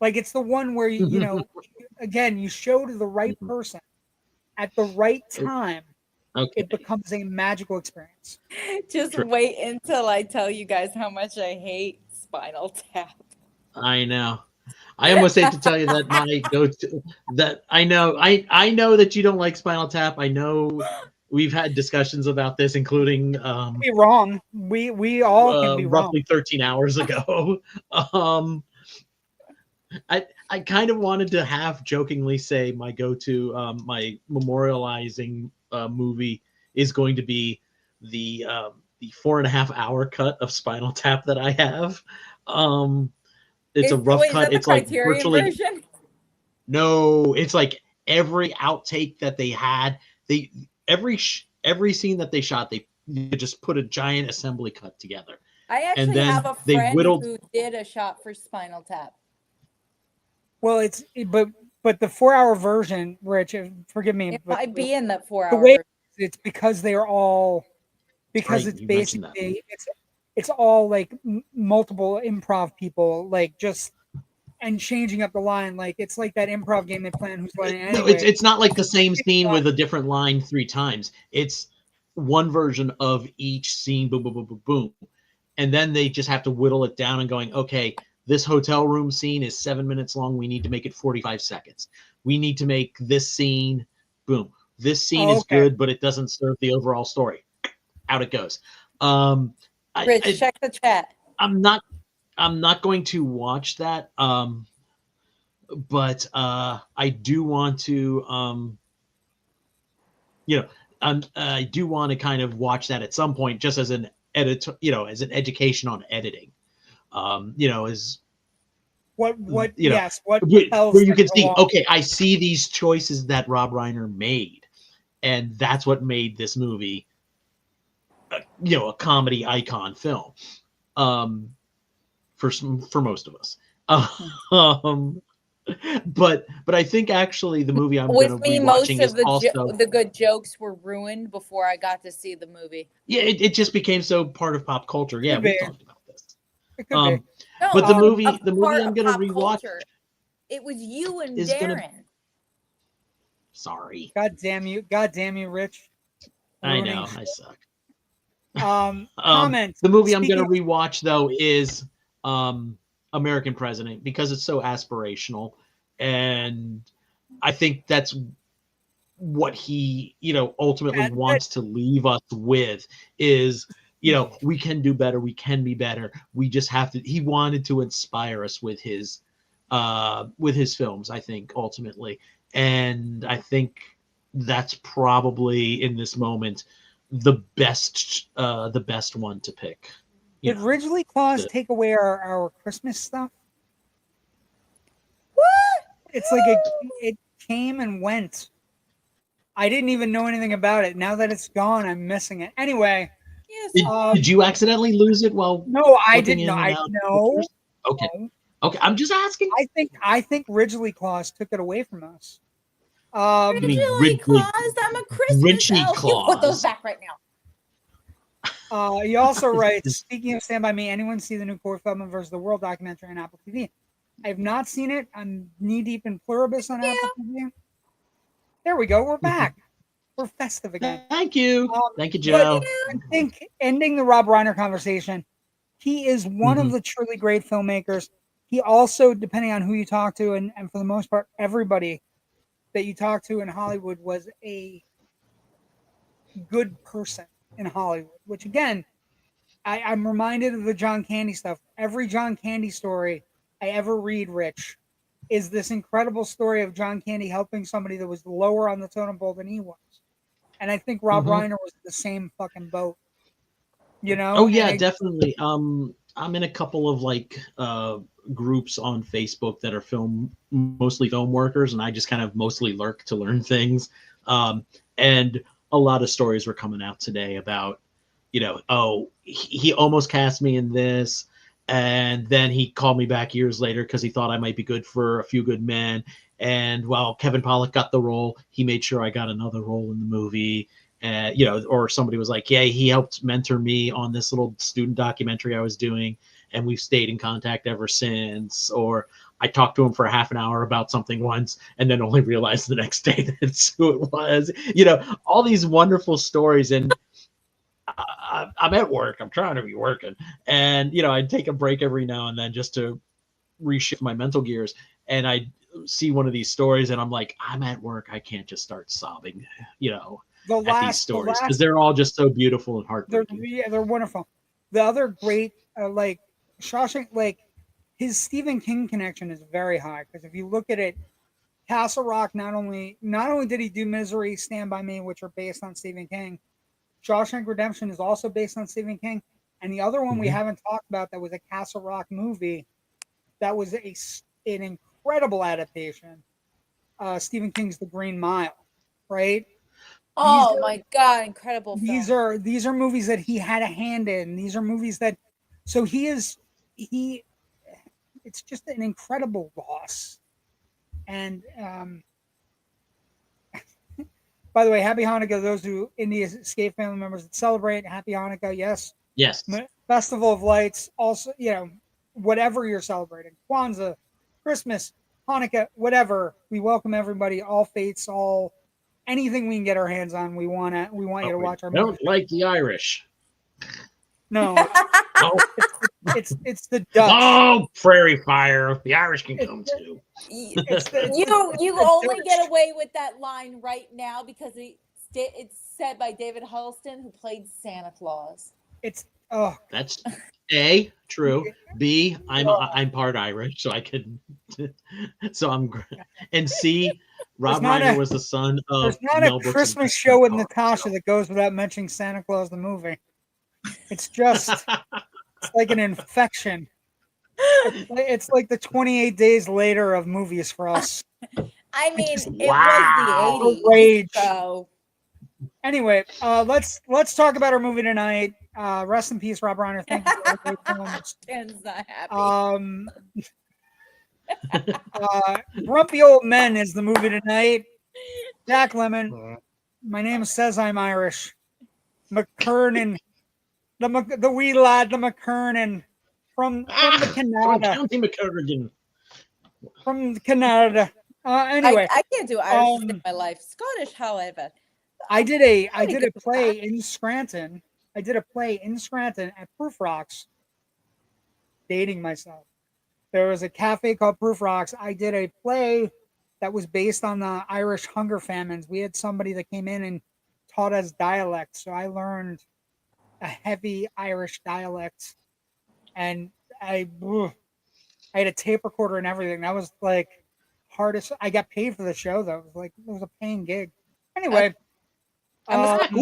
Like it's the one where you know, again, you show to the right person at the right time. Okay. It becomes a magical experience. Just wait until I tell you guys how much I hate Spinal Tap. I know. I almost hate to tell you that my go-to, that I know that you don't like Spinal Tap. I know we've had discussions about this, including be wrong. We all can be roughly wrong. 13 hours ago. I kind of wanted to half jokingly say my go-to, my memorializing movie is going to be the 4.5 hour cut of Spinal Tap that I have. It's a rough cut. It's like virtually version? No, it's like every outtake that they had. Every scene that they shot, they just put a giant assembly cut together. I actually have a friend who did a shot for Spinal Tap. Well, but the 4-hour version, Rich, forgive me. It might be in that 4 hour. The way it's because they're all, because it's basically it's all like multiple improv people, like just and changing up the line. Like it's like that improv game they play on Who's Line Anyway. No, it's not like the same scene with a different line 3 times. It's one version of each scene, boom, boom, boom, boom, boom. And then they just have to whittle it down and going, okay, this hotel room scene is 7 minutes long. We need to make it 45 seconds. We need to make this scene, boom. This scene is good, but it doesn't serve the overall story. Out it goes. Rich, check the chat. I'm not going to watch that. But I do want to, I do want to kind of watch that at some point, just as an editor, as an education on editing. Is what where you can see, okay, I see these choices that Rob Reiner made, and that's what made this movie, a comedy icon film, for most of us. But I think actually the movie I'm going to be watching is also the good jokes were ruined before I got to see the movie. Yeah, it just became so part of pop culture. Yeah, we talked about this. But the movie I'm going to rewatch. It was you and Darren. Sorry. God damn you, Rich. I know, I suck. Comment. The movie I'm going to rewatch though is American President, because it's so aspirational, and I think that's what he, ultimately wants to leave us with is, we can do better, we can be better. We just have to. He wanted to inspire us with his films, I think, ultimately, and I think that's probably in this moment the best one to pick. Did Ridgely Claus take away our Christmas stuff? What? It's like it came and went. I didn't even know anything about it. Now that it's gone, I'm missing it. Anyway. Yes. Did you accidentally lose it while? No, I flipping didn't. in and out No. pictures? Okay. No. Okay. I'm just asking. I think Ridgely Claus took it away from us. You mean Ridgely Claus, I'm a Christmas Rinchy elf. You put those Claus. back right now. He also writes, speaking of Stand By Me, anyone see the new Feldman versus the World documentary on Apple TV? I have not seen it. I'm knee deep in Pluribus on Apple TV. There we go. We're back. We're festive again. Thank you. Thank you, Joe. I think ending the Rob Reiner conversation, he is one of the truly great filmmakers. He also, depending on who you talk to, and for the most part, everybody that you talk to in Hollywood was a good person in Hollywood, which again, I'm reminded of the John Candy stuff. Every John Candy story I ever read, Rich, is this incredible story of John Candy helping somebody that was lower on the totem pole than he was. And I think Rob Reiner was the same fucking boat. You know? Oh yeah, definitely. I'm in a couple of groups on Facebook that are mostly film workers, and I just kind of mostly lurk to learn things. And a lot of stories were coming out today about, he almost cast me in this, and then he called me back years later because he thought I might be good for A Few Good Men. And while Kevin Pollak got the role, he made sure I got another role in the movie. Or somebody was like, yeah, he helped mentor me on this little student documentary I was doing, and we've stayed in contact ever since. Or I talked to him for half an hour about something once and then only realized the next day that it's who it was. All these wonderful stories. And I'm at work. I'm trying to be working. And, I'd take a break every now and then just to reshift my mental gears. And I see one of these stories and I'm like, I'm at work. I can't just start sobbing, at these stories because they're all just so beautiful and heartbreaking. They're wonderful. The other great, Shawshank, his Stephen King connection is very high because if you look at it, Castle Rock not only did he do Misery, Stand By Me, which are based on Stephen King, Shawshank Redemption is also based on Stephen King, and the other one we haven't talked about that was a Castle Rock movie that was an incredible adaptation. Stephen King's The Green Mile, right? Oh my God, incredible film. These are movies that he had a hand in. These are movies that, so it's just an incredible loss. And by the way, Happy Hanukkah, those who India Escape family members that celebrate, Happy Hanukkah, yes. Yes. Festival of Lights, also, whatever you're celebrating, Kwanzaa, Christmas, Hanukkah, whatever. We welcome everybody, all faiths, anything we can get our hands on. We want you to watch our movie. Don't like the Irish. No. It's the Dutch. Oh, prairie fire. The Irish can come too. You only get away with that line right now because it's said by David Huddleston, who played Santa Claus. That's A, true. B, I'm part Irish, so I could. So I'm. And C, Rob Reiner was the son of. There's not Mel a Brooks Christmas show with Natasha that goes without mentioning Santa Claus the movie. It's just it's like an infection. It's like the 28 days later of movies for us. I mean, it wow. was the 80s. Rage. So. Anyway, let's talk about our movie tonight. Rest in peace, Rob Reiner. Thank you for the great films. Ken's not happy. Grumpy Old Men is the movie tonight. Jack Lemmon. My name says I'm Irish. McKernan. The wee lad, the McKernan. From the Canada. County McKernan. From Canada. Anyway. I can't do Irish in my life. Scottish, however. I did a play in Scranton. I did a play in Scranton at Proof Rocks. Dating myself. There was a cafe called Proof Rocks. I did a play that was based on the Irish hunger famines. We had somebody that came in and taught us dialect. So I learned a heavy Irish dialect. And I had a tape recorder and everything. That was like hardest. I got paid for the show though. It was a paying gig. Anyway. That's the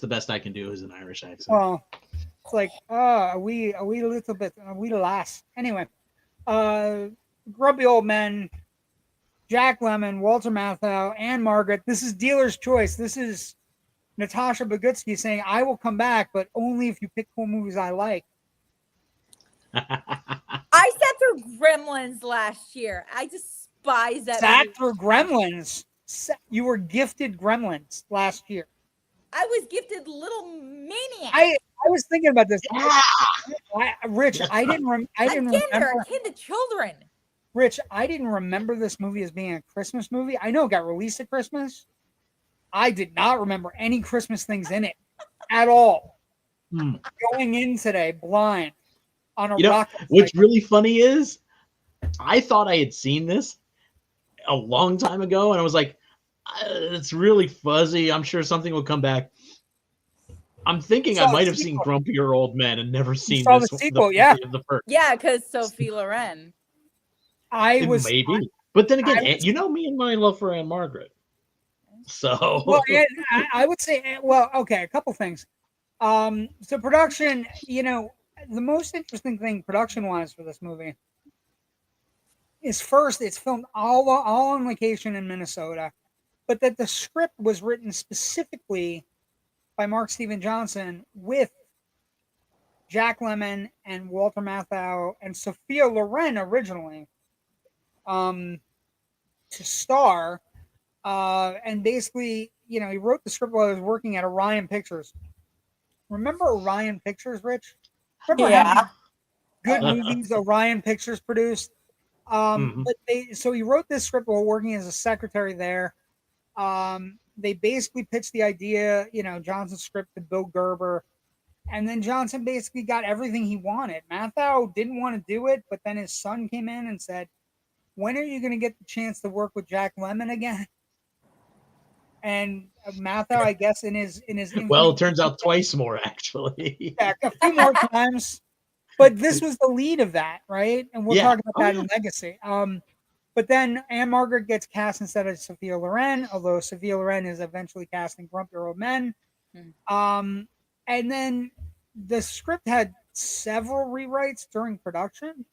best I can do as an Irish accent. Well, it's like a wee little bit, a wee lass. Anyway, Grumpy Old Men, Jack Lemmon, Walter Matthau, Ann-Margaret. This is dealer's choice. This is Natasha Bogutzki saying, "I will come back, but only if you pick cool movies I like." I sat through Gremlins last year. I despise that movie. Sat through Gremlins. You were gifted Gremlins last year. I was gifted Little Maniac. I was thinking about this. Rich, I didn't remember. Akin to children. Rich, I didn't remember this movie as being a Christmas movie. I know it got released at Christmas. I did not remember any Christmas things in it at all. Going in today blind on a rocket. What's really funny is I thought I had seen this a long time ago, and I was like, it's really fuzzy. I'm sure something will come back. I'm thinking I might have seen Grumpier Old Men and never seen this. The sequel, yeah. Yeah, because Sophie Loren. Maybe. But then again, you know me and my love for Ann-Margaret. So. Well, I would say, okay, a couple things. So production, the most interesting thing production-wise for this movie is first, it's filmed all on location in Minnesota, but that the script was written specifically by Mark Steven Johnson with Jack Lemmon and Walter Matthau and Sophia Loren originally to star. And basically, he wrote the script while he was working at Orion Pictures. Remember Orion Pictures, Rich? Remember how good movies Orion Pictures produced? But so he wrote this script while working as a secretary there. They basically pitched the idea, Johnson's script to Bill Gerber. And then Johnson basically got everything he wanted. Matthau didn't want to do it, but then his son came in and said, "When are you going to get the chance to work with Jack Lemmon again?" And Matthau, I guess, in his well, it turns out twice more, actually. Yeah, a few more times. But this was the lead of that, right? And we'll talk about that in Legacy. But then Ann-Margaret gets cast instead of Sophia Loren, although Sophia Loren is eventually cast in Grumpier Old Men. And then the script had several rewrites during production.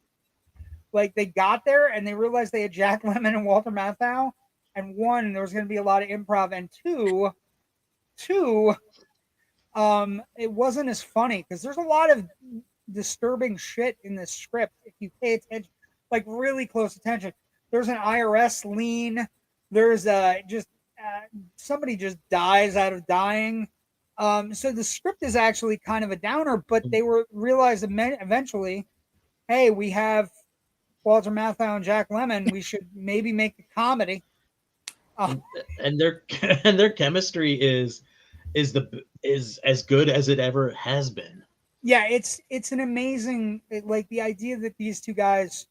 Like, they got there and they realized they had Jack Lemmon and Walter Matthau. And one, there was going to be a lot of improv. And two, it wasn't as funny because there's a lot of disturbing shit in this script if you pay attention, like really close attention. There's an IRS lien. There's somebody just dies out of dying. So the script is actually kind of a downer, but they realized eventually, hey, we have Walter Matthau and Jack Lemmon. We should maybe make a comedy. And their chemistry is as good as it ever has been. Yeah, it's an amazing, like, the idea that these two guys,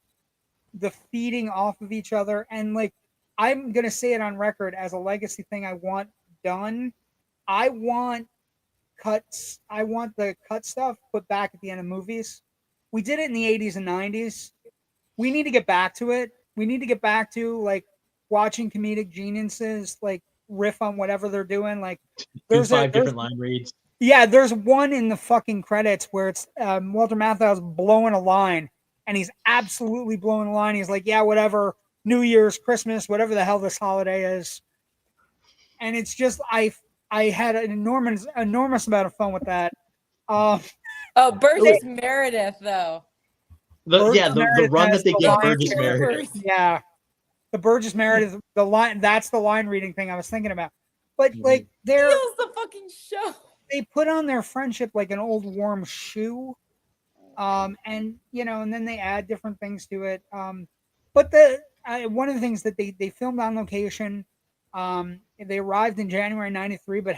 the feeding off of each other, and like, I'm gonna say it on record as a legacy thing I want done. I want cuts. I want the cut stuff put back at the end of movies. We did it in the 80s and 90s. We need to get back to it. We need to get back to like watching comedic geniuses like riff on whatever they're doing. Like, there's five different line reads. Yeah, there's one in the fucking credits where it's Walter Matthau's blowing a line, and he's absolutely blowing a line. He's like, "Yeah, whatever, New Year's, Christmas, whatever the hell this holiday is," and it's just I had an enormous amount of fun with that. Burgess Meredith though. The run that they give Burgess Meredith. Yeah, the Burgess Meredith, the line, that's the line reading thing I was thinking about. But like, steals the fucking show. They put on their friendship like an old warm shoe. And then they add different things to it. But one of the things that they filmed on location, they arrived in January 93, but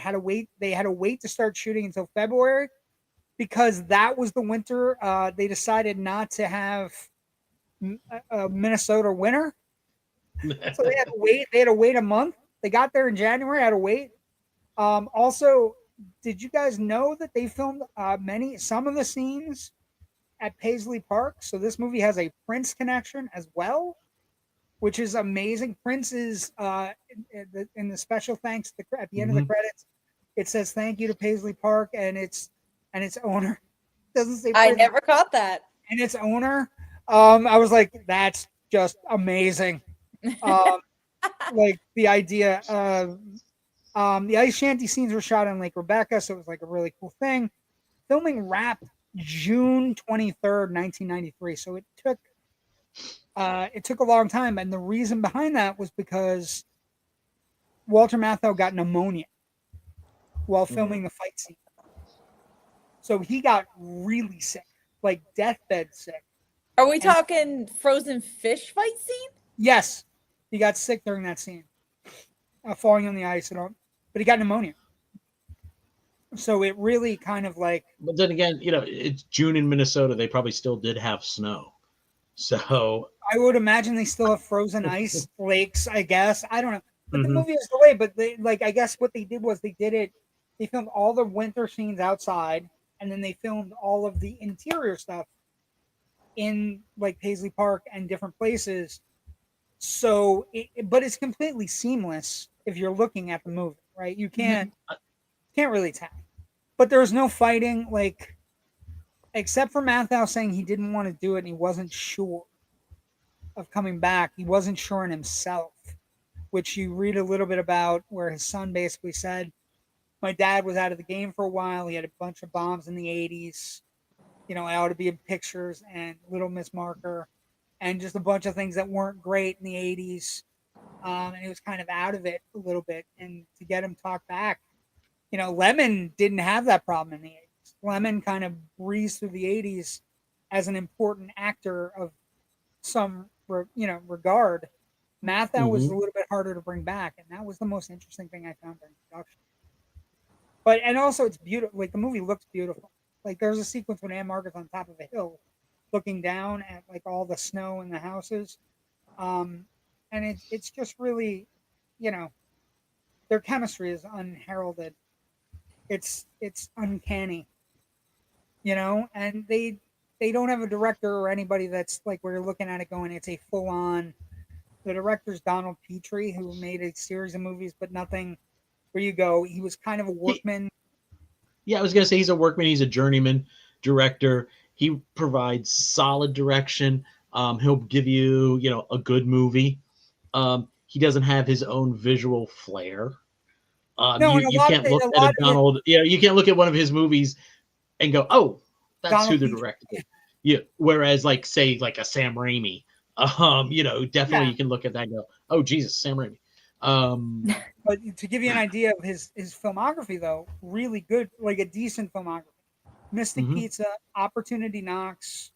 they had to wait to start shooting until February because that was the winter. They decided not to have a Minnesota winter. So they had to wait a month. They got there in January, had to wait. Also, did you guys know that they filmed some of the scenes at Paisley Park? So this movie has a Prince connection as well, which is amazing. Prince is in the special thanks at the end of the credits. It says thank you to Paisley Park and its owner. It doesn't say Prince. I never caught that. And its owner. I was like, that's just amazing. Like the idea of The ice shanty scenes were shot in Lake Rebecca, so it was like a really cool thing. Filming wrapped June 23rd, 1993. So it took a long time, and the reason behind that was because Walter Matthau got pneumonia while filming the fight scene. So he got really sick, like deathbed sick. Are we talking frozen fish fight scene? Yes, he got sick during that scene, falling on the ice and all, but he got pneumonia. So it really kind of like. But then again, it's June in Minnesota. They probably still did have snow. So I would imagine they still have frozen ice lakes, I guess. I don't know. But the movie is delayed. But I guess what they did was they filmed all the winter scenes outside, and then they filmed all of the interior stuff in like Paisley Park and different places. So, but it's completely seamless if you're looking at the movie, right? You can't really tell. But there's no fighting, like, except for Matthau saying he didn't want to do it and he wasn't sure of coming back. He wasn't sure in himself, which you read a little bit about, where his son basically said, my dad was out of the game for a while. He had a bunch of bombs in the 80s. I ought to be in pictures and Little Miss Marker and just a bunch of things that weren't great in the 80s. And he was kind of out of it a little bit. And to get him talked back, Lemmon didn't have that problem in the 80s. Lemmon kind of breezed through the 80s as an important actor of some, regard. Matthau was a little bit harder to bring back, and that was the most interesting thing I found during production. And also it's beautiful. Like, the movie looks beautiful. Like, there's a sequence when Ann-Margaret's on top of a hill looking down at like all the snow in the houses. And it's just really, their chemistry is unheralded. It's uncanny, and they don't have a director or anybody that's like, where you're looking at it going, it's a full on. The director's Donald Petrie, who made a series of movies, but nothing where you go, he was kind of a workman. I was going to say he's a workman. He's a journeyman director. He provides solid direction. He'll give you, a good movie. He doesn't have his own visual flair. You can't look at Donald. You can't look at one of his movies and go, "Oh, that's Donald who the director is." Yeah. Whereas, like, say, like a Sam Raimi, definitely you can look at that and go, "Oh, Jesus, Sam Raimi." But to give you an idea of his filmography, though, really good, like a decent filmography. Mystic Pizza, Opportunity Knocks,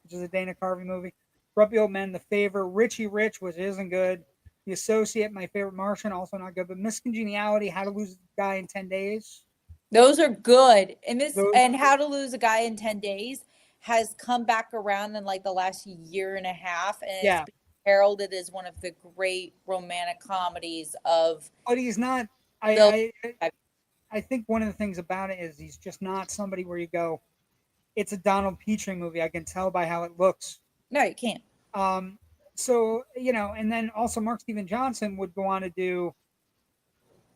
which is a Dana Carvey movie. Grumpy Old Men, The Favor, Richie Rich, which isn't good. The Associate, My Favorite Martian, also not good. But Miss Congeniality, How to Lose a Guy in 10 Days. Those are good. And How to Lose a Guy in 10 Days has come back around in like the last year and a half. And it's been heralded as one of the great romantic comedies of. But he's not. I think one of the things about it is he's just not somebody where you go, it's a Donald Petrie movie. I can tell by how it looks. No, you can't. So, and then also Mark Steven Johnson would go on to do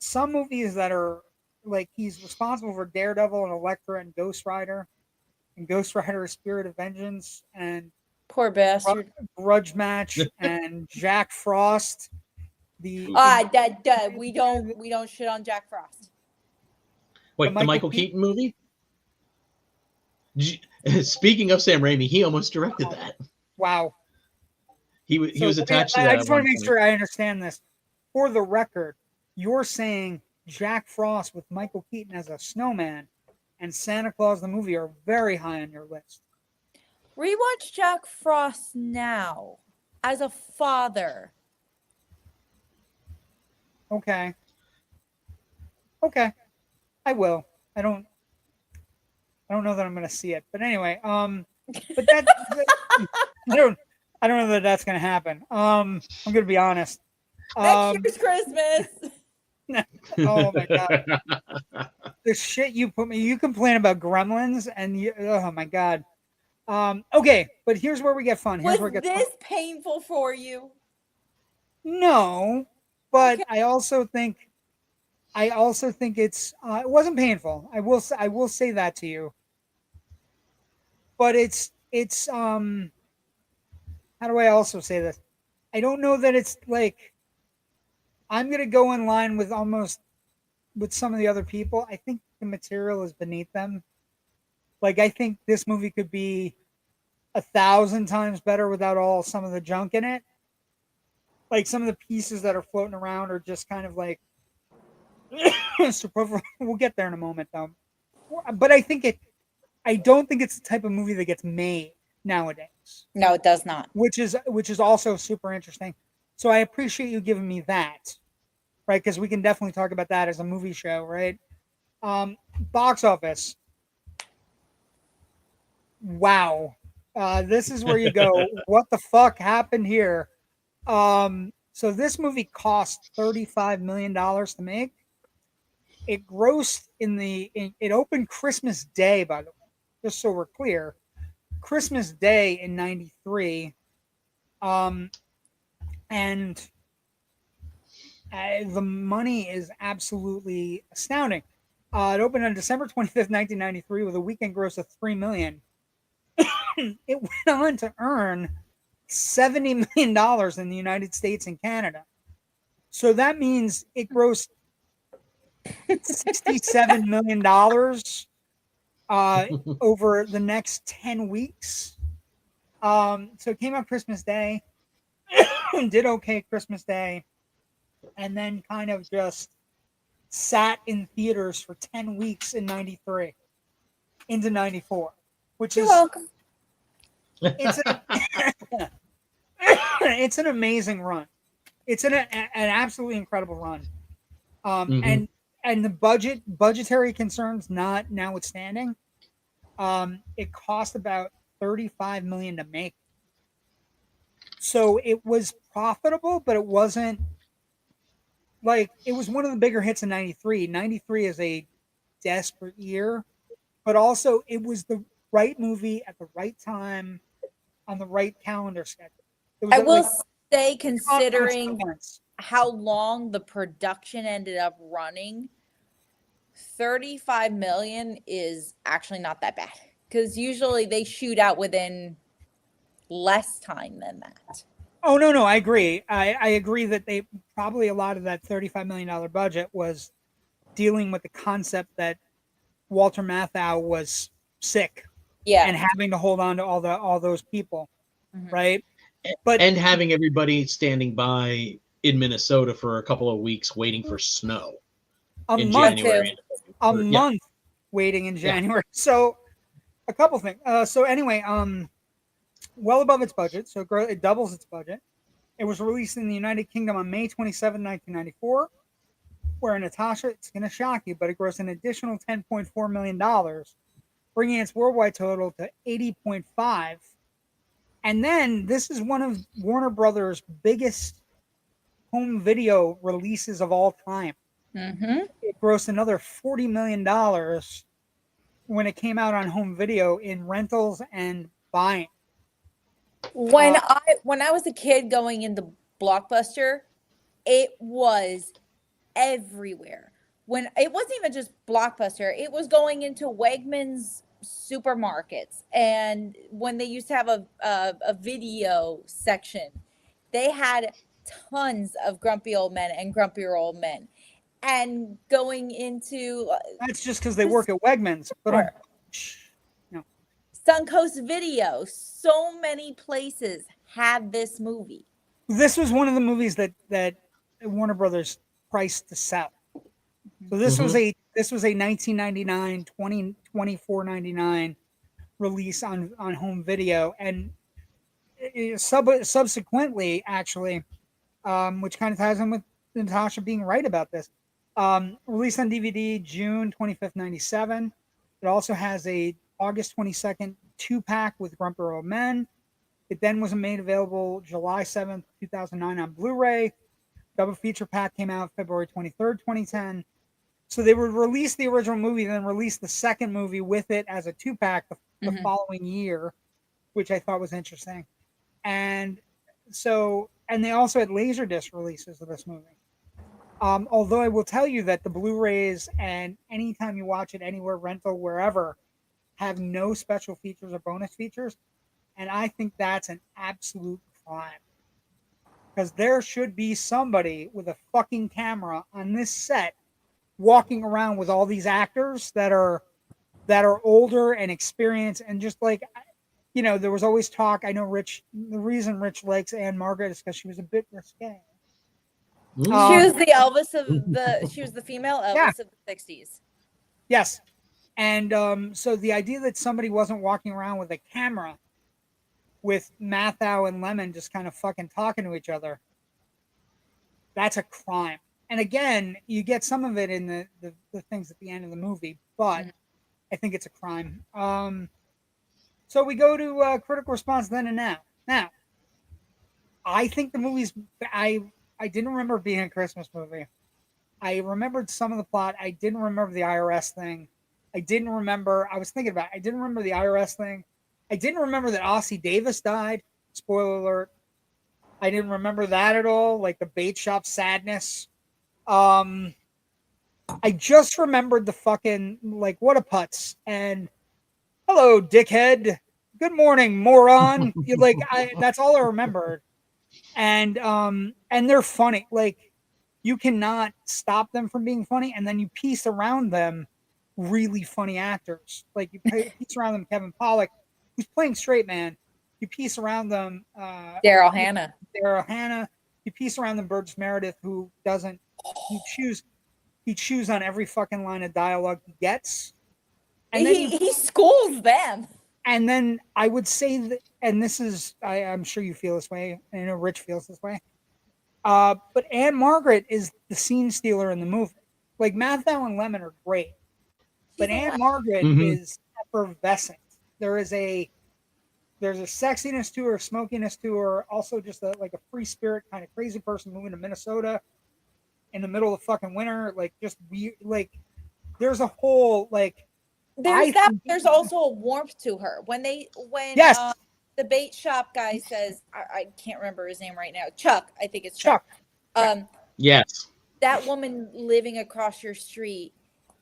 some movies that are like, he's responsible for Daredevil and Elektra and Ghost Rider Spirit of Vengeance and poor bastard Grudge Match and Jack Frost. We don't shit on Jack Frost. Wait, the Michael Keaton movie? Speaking of Sam Raimi, he almost directed that. Wow. He was attached to that. I just want to make sure I understand this. For the record, you're saying Jack Frost with Michael Keaton as a snowman and Santa Claus the movie are very high on your list. Rewatch Jack Frost now as a father. Okay. I will. I don't know that I'm going to see it, but anyway, but that I don't know that that's going to happen. I'm going to be honest. Next year's Christmas. Oh my God. The shit you put me, you complain about Gremlins and oh my God. Okay, but here's where we get fun. Was this painful for you? No, but okay. I also think it's it wasn't painful. I will say that to you. But it's how do I also say this? I don't know that it's like, I'm gonna go in line with almost with some of the other people, I think the material is beneath them. Like, I think this movie could be 1,000 times better without all some of the junk in it. Like, some of the pieces that are floating around are just kind of like superfluous. We'll get there in a moment, though. But I don't think it's the type of movie that gets made nowadays. No, it does not. Which is also super interesting. So I appreciate you giving me that, right? Because we can definitely talk about that as a movie show, right? Box office. Wow. This is where you go, what the fuck happened here? So this movie cost $35 million to make. It grossed it opened Christmas Day, by the way, just so we're clear. Christmas Day in 93. And the money is absolutely astounding. It opened on December 25th, 1993 with a weekend gross of $3 million. It went on to earn $70 million in the United States and Canada. So that means it grossed $67 million over the next 10 weeks. So it came out Christmas Day, did okay Christmas Day, and then kind of just sat in theaters for 10 weeks in 93 into 94, which You're is welcome. It's an amazing run. It's an absolutely incredible run. And the budgetary concerns notwithstanding, it cost about $35 million to make. So it was profitable, but it wasn't like, it was one of the bigger hits in 93. 93 is a desperate year, but also it was the right movie at the right time on the right calendar schedule. I will say, considering how long the production ended up running, 35 million is actually not that bad, because usually they shoot out within less time than that. Oh, no, I agree. I agree that they probably, a lot of that $35 million budget was dealing with the concept that Walter Matthau was sick, and having to hold on to all those people, right? And having everybody standing by in Minnesota for a couple of weeks waiting for snow in January. A month waiting in January. Yeah. So a couple things. So anyway, well above its budget. So it doubles its budget. It was released in the United Kingdom on May 27, 1994, where Natasha, it's going to shock you, but it grossed an additional $10.4 million, bringing its worldwide total to 80.5. And then this is one of Warner Brothers' biggest home video releases of all time. It grossed another $40 million when it came out on home video in rentals and buying. When I was a kid going into Blockbuster, it was everywhere. When it wasn't even just Blockbuster, it was going into Wegmans supermarkets, and when they used to have a video section, they had tons of Grumpy Old Men and Grumpier Old Men. And going into that's just because they work at Wegmans, but no. Suncoast Video, so many places have this movie. This was one of the movies that Warner Brothers priced to sell. So this was a 1999 $24.99 release on home video, and subsequently, actually, which kind of ties in with Natasha being right about this, released on DVD June 25th, 97. It also has a August 22nd 2-pack with Grumpier Old Men. It then was made available July 7th, 2009 on Blu-ray. Double feature pack came out February 23rd, 2010. So they would release the original movie, then release the second movie with it as a 2-pack the following year, which I thought was interesting. And they also had Laserdisc releases of this movie. Although I will tell you that the Blu-rays, and anytime you watch it anywhere, rental, wherever, have no special features or bonus features. And I think that's an absolute crime. Because there should be somebody with a fucking camera on this set walking around with all these actors that are older and experienced, and just like, there was always talk. I know the reason Rich likes Ann-Margaret is because she was a bit risque. She was the Elvis of she was the female Elvis of the 60s. Yes. And so the idea that somebody wasn't walking around with a camera with Matthau and Lemmon just kind of fucking talking to each other, that's a crime. And again, you get some of it in the things at the end of the movie, but I think it's a crime. So we go to critical response then and now. Now, I think the movie's... I didn't remember it being a Christmas movie. I remembered some of the plot. I didn't remember the IRS thing. I didn't remember... I was thinking about it. I didn't remember the IRS thing. I didn't remember that Ossie Davis died. Spoiler alert. I didn't remember that at all. Like the bait shop sadness. I just remembered the fucking, like, what a putz. And hello, dickhead. Good morning, moron. That's all I remembered. And they're funny. Like, you cannot stop them from being funny. And then you piece around them really funny actors. Like, you piece around them Kevin Pollak, who's playing straight man. You piece around them Daryl Hannah. You piece around them Burgess Meredith, who doesn't... He chews on every fucking line of dialogue he gets. And then he schools them. And then I would say that, and this is, I'm sure you feel this way, I know Rich feels this way, but Ann-Margaret is the scene stealer in the movie. Like, Matthau and Lemmon are great, but Ann-Margaret is effervescent. There's a sexiness to her, smokiness to her, also just a free spirit kind of crazy person moving to Minnesota in the middle of fucking winter. Like, just there's a whole, like... There's also a warmth to her. When yes. The bait shop guy says, I can't remember his name right now. Chuck, I think it's Chuck. Yes. That woman living across your street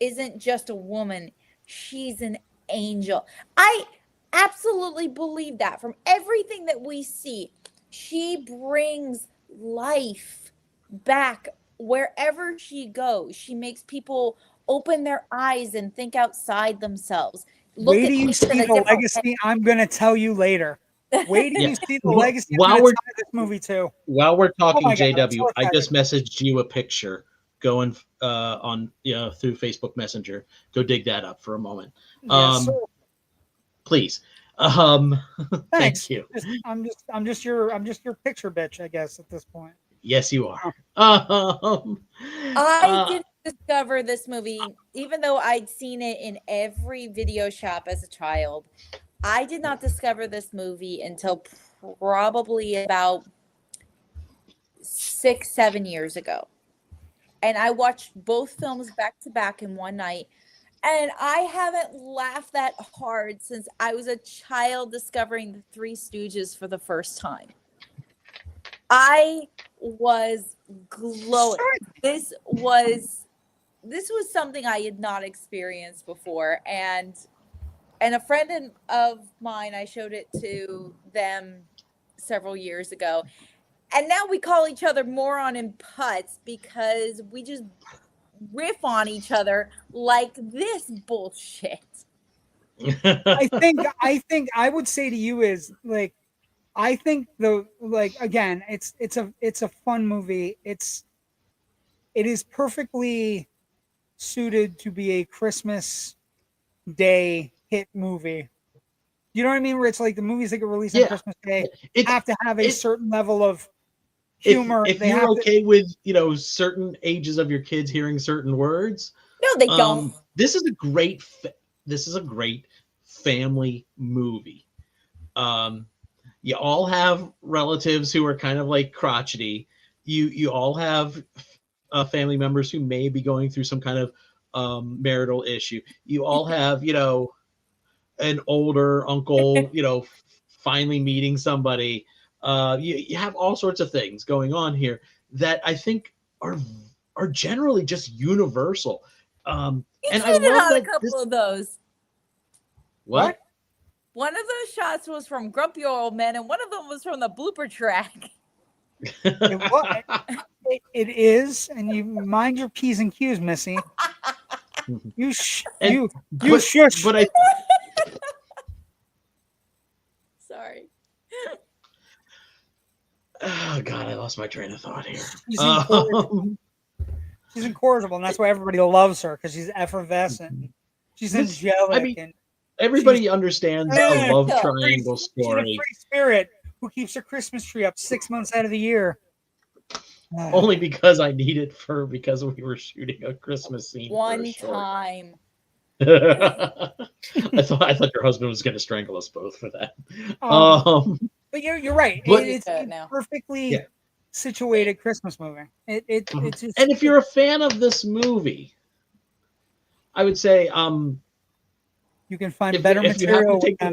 isn't just a woman. She's an angel. I absolutely believe that. From everything that we see, she brings life back wherever she goes. She makes people open their eyes and think outside themselves. Wait till you see the legacy I'm going to tell you later. Wait till you see the legacy I'm going to tell this movie too. While we're talking, JW, I just messaged you a picture going on through Facebook Messenger. Go dig that up for a moment. Yes, please. Thank you. I'm just your picture bitch, I guess, at this point. Yes, you are. I didn't discover this movie, even though I'd seen it in every video shop as a child. I did not discover this movie until probably about 6-7 years ago. And I watched both films back to back in one night. And I haven't laughed that hard since I was a child discovering the Three Stooges for the first time. I was glowing. This was something I had not experienced before. And a friend of mine, I showed it to them several years ago. And now we call each other moron and putz because we just riff on each other like this bullshit. I think I would say to you is, like, I think again, it's a fun movie. It is perfectly suited to be a Christmas Day hit movie. You know what I mean? Where it's like the movies that get released on Christmas Day have to have a certain level of humor. If you're okay with certain ages of your kids hearing certain words, no, they don't. This is a great family movie. You all have relatives who are kind of like crotchety. You all have family members who may be going through some kind of marital issue. You all have an older uncle finally meeting somebody. You have all sorts of things going on here that I think are generally just universal. And I love a couple of those. What? One of those shots was from Grumpy Old Men, and one of them was from the blooper track. It is, and you mind your P's and Q's, Missy. You shush. But I. Sorry. Oh God, I lost my train of thought here. She's incorrigible, and that's why everybody loves her, because she's effervescent. She's angelic. I mean, everybody understands a love triangle story. She's a free spirit who keeps her Christmas tree up 6 months out of the year. Only because I need it because we were shooting a Christmas scene. One time. I thought your husband was going to strangle us both for that. But you're right. It's a perfectly situated Christmas movie. It's just, and if you're a fan of this movie, I would say you can find better material with them.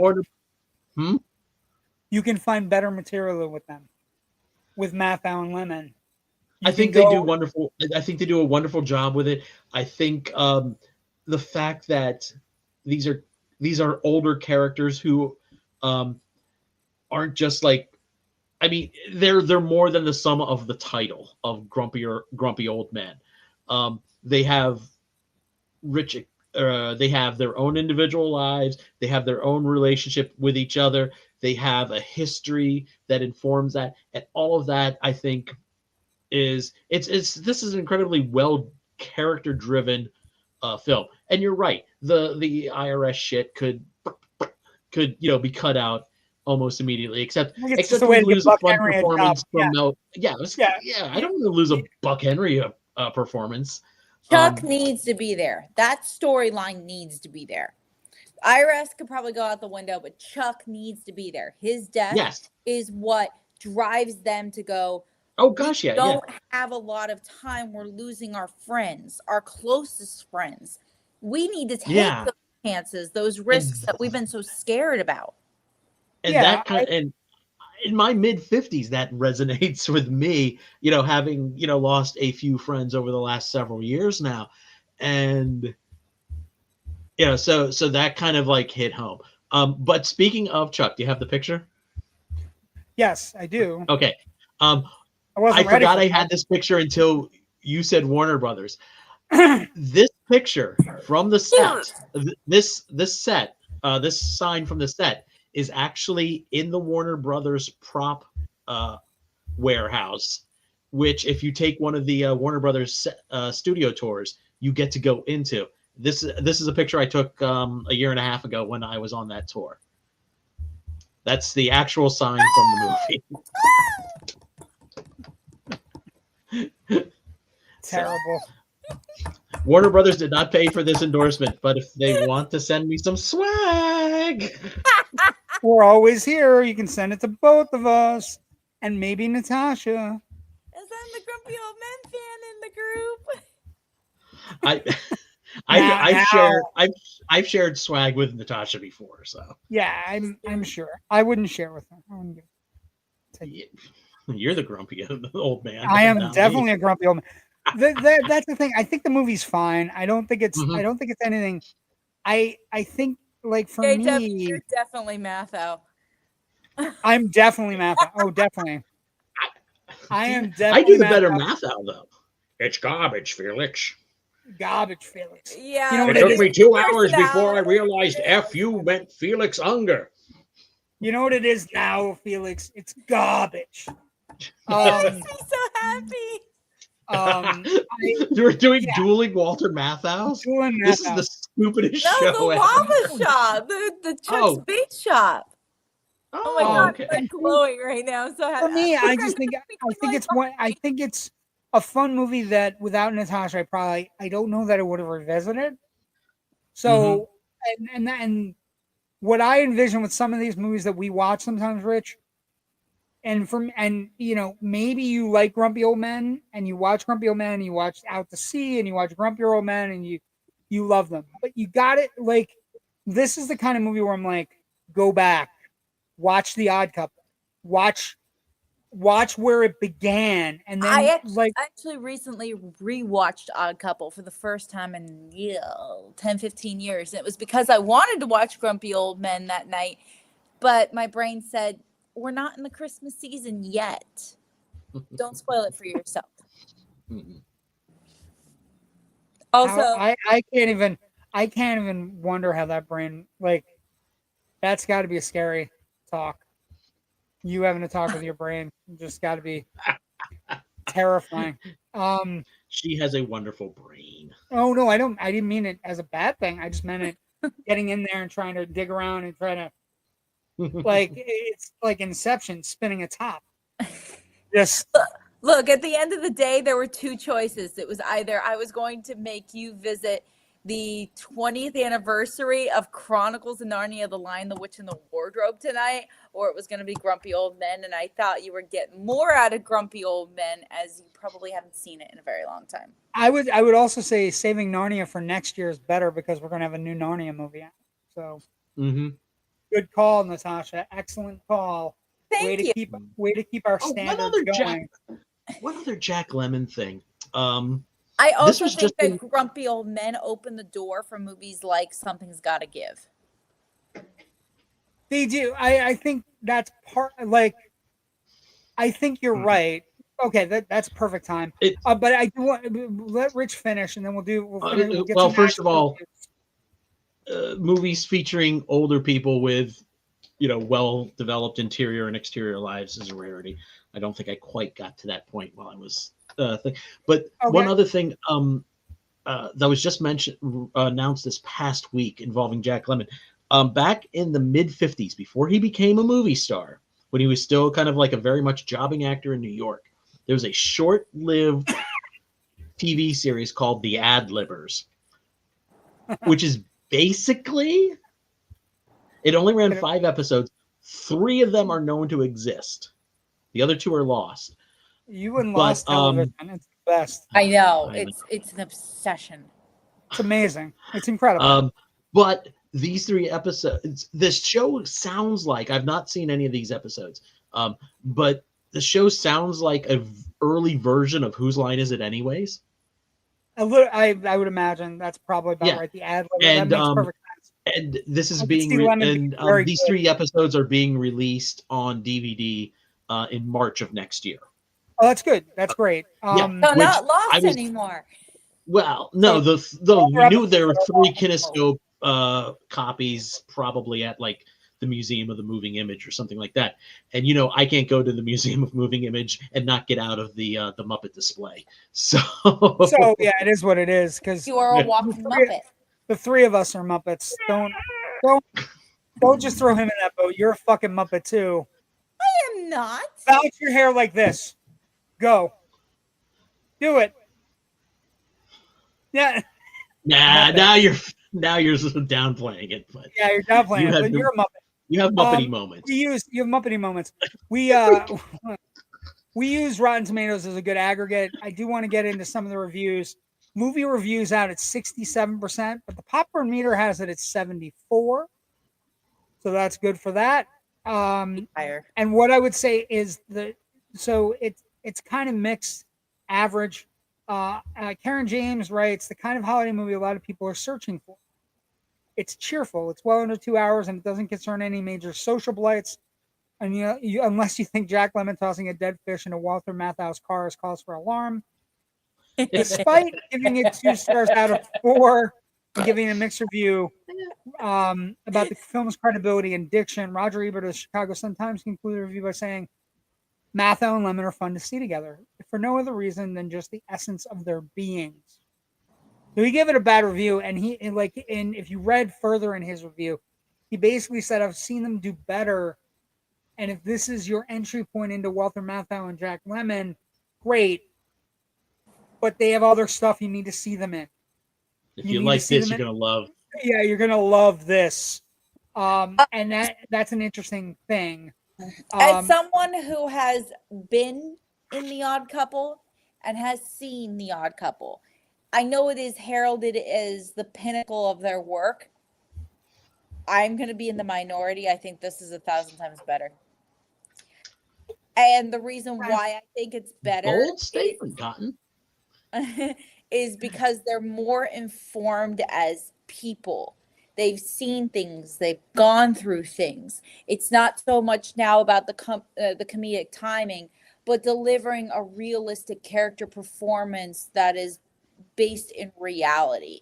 You can find better material with them, with Matthau and Lemmon. I think they do wonderful. I think they do a wonderful job with it. I think the fact that these are older characters who aren't just like, I mean, they're more than the sum of the title of grumpy old men. They have they have their own individual lives. They have their own relationship with each other. They have a history that informs that, and all of that, I think, this is an incredibly well character driven film. And you're right, the IRS shit could be cut out almost immediately, except we lose a fun performance from I don't want to lose a Buck Henry performance. Chuck needs to be there. That storyline needs to be there. IRS could probably go out the window, but Chuck needs to be there. His death is what drives them to go, oh gosh, we don't have a lot of time. We're losing our friends, our closest friends. We need to take those chances, those risks that we've been so scared about. And and in my mid-50s, that resonates with me, having, lost a few friends over the last several years now. And, so that kind of like hit home. But speaking of Chuck, do you have the picture? Yes, I do. Okay. I forgot I had this picture until you said Warner Brothers. This picture from the set, this sign from the set is actually in the Warner Brothers prop warehouse, which if you take one of the Warner Brothers studio tours, you get to go into. This is a picture I took a year and a half ago when I was on that tour. That's the actual sign from the movie. Terrible. Warner Brothers did not pay for this endorsement, but if they want to send me some swag, we're always here. You can send it to both of us, and maybe Natasha. Is that the grumpy old men fan in the group? I've shared swag with Natasha before, so yeah, I'm sure. I wouldn't share with her. You're the grumpy old man. I am definitely a grumpy old man. That's the thing. I think the movie's fine. I don't think it's anything. I think, like, for me, you're definitely Matthau. I'm definitely Matthau. Oh, definitely. I am definitely. I do the better Matthau though. It's garbage, Felix. Garbage, Felix. Yeah. It took me 2 hours before I realized "fu" meant Felix Unger. You know what it is now, Felix? It's garbage. That makes me so happy. We're doing dueling Walter Matthau. This is the stupidest show. The lava shop, the Chuck's bait shop. Oh my god, okay. I'm glowing right now. I'm so happy. For me, I think it's a fun movie that without Natasha, I don't know that I would have revisited. So, and what I envision with some of these movies that we watch sometimes, Rich. And maybe you like Grumpy Old Men, and you watch Grumpy Old Men, and you watch Out to Sea, and you watch Grumpy Old Men, and you love them. But you got it. Like, this is the kind of movie where I'm like, go back, watch The Odd Couple, watch where it began, and then I actually recently rewatched Odd Couple for the first time in 10-15 years. And it was because I wanted to watch Grumpy Old Men that night, but my brain said, we're not in the Christmas season yet. Don't spoil it for yourself. Mm-mm. Also, I can't even wonder how that brain, like, that's got to be a scary talk. You having to talk with your brain just got to be terrifying. She has a wonderful brain. Oh no, I didn't mean it as a bad thing. I just meant it getting in there and trying to dig around and try to, like, it's like Inception spinning a top. Just look, at the end of the day, there were two choices. It was either I was going to make you visit the 20th anniversary of Chronicles of Narnia, The Lion, the Witch, and the Wardrobe tonight, or it was going to be Grumpy Old Men. And I thought you would get more out of Grumpy Old Men, as you probably haven't seen it in a very long time. I would also say saving Narnia for next year is better because we're going to have a new Narnia movie out. So good call, Natasha. Excellent call. Thank you. Way to keep our standards going. One other Jack Lemmon thing. I also think that Grumpy Old Men opened the door for movies like Something's Gotta Give. They do. I think that's part. Like, I think you're right. Okay, that's perfect time. But I do want let Rich finish, and then we'll do. Well, first of all, movies featuring older people with, well-developed interior and exterior lives is a rarity. I don't think I quite got to that point while I was But one other thing that was just announced this past week involving Jack Lemmon. Back in the mid-'50s, before he became a movie star, when he was still kind of like a very much jobbing actor in New York, there was a short-lived TV series called The Ad-Libbers, which is basically, it only ran 5 episodes. 3 of them are known to exist. The other 2 are lost. You and Lost television, it's the best. I know. It's an obsession. It's amazing. It's incredible. But these 3 episodes, this show sounds like, I've not seen any of these episodes, but the show sounds like an early version of Whose Line Is It Anyways? I would imagine that's probably about right. The Ad-Libber, that makes perfect sense. And this is being these 3 episodes are being released on DVD in March of next year. Oh, that's good. That's great. So not Lost anymore. Well, no, we knew there were 3 Kinescope copies probably at like the Museum of the Moving Image or something like that. And I can't go to the Museum of Moving Image and not get out of the Muppet display. So yeah, it is what it is, because you are a walking Muppet. The 3 of us are Muppets. Don't just throw him in that boat. You're a fucking Muppet too. I am not. Bounce your hair like this. Go. Do it. Yeah. Nah, now you're downplaying it, but yeah, you're downplaying it. But you're a Muppet. You have Muppety moments. You have Muppety moments. We use Rotten Tomatoes as a good aggregate. I do want to get into some of the reviews. Movie reviews out at 67%, but the popcorn meter has it at 74. So that's good for that. Higher. And what I would say is it's kind of mixed, average. Karen James writes, the kind of holiday movie a lot of people are searching for. It's cheerful. It's well under 2 hours, and it doesn't concern any major social blights. And unless you think Jack Lemmon tossing a dead fish into Walter Matthau's car is cause for alarm. Despite giving it 2 stars out of 4 and giving a mixed review about the film's credibility and diction, Roger Ebert of the Chicago Sun-Times concluded the review by saying, Matthau and Lemmon are fun to see together, for no other reason than just the essence of their beings. So he gave it a bad review, and if you read further in his review, he basically said, I've seen them do better, and if this is your entry point into Walter Matthau and Jack Lemmon, great, but they have other stuff you need to see them in. If you like this, you're going to love. Yeah, you're going to love this. And that's an interesting thing. As someone who has been in The Odd Couple and has seen The Odd Couple, I know it is heralded as the pinnacle of their work. I'm going to be in the minority. I think this is 1,000 times better. And the reason why I think it's better bold statement, Cotton. is because they're more informed as people. They've seen things. They've gone through things. It's not so much now about the comedic timing, but delivering a realistic character performance that is based in reality.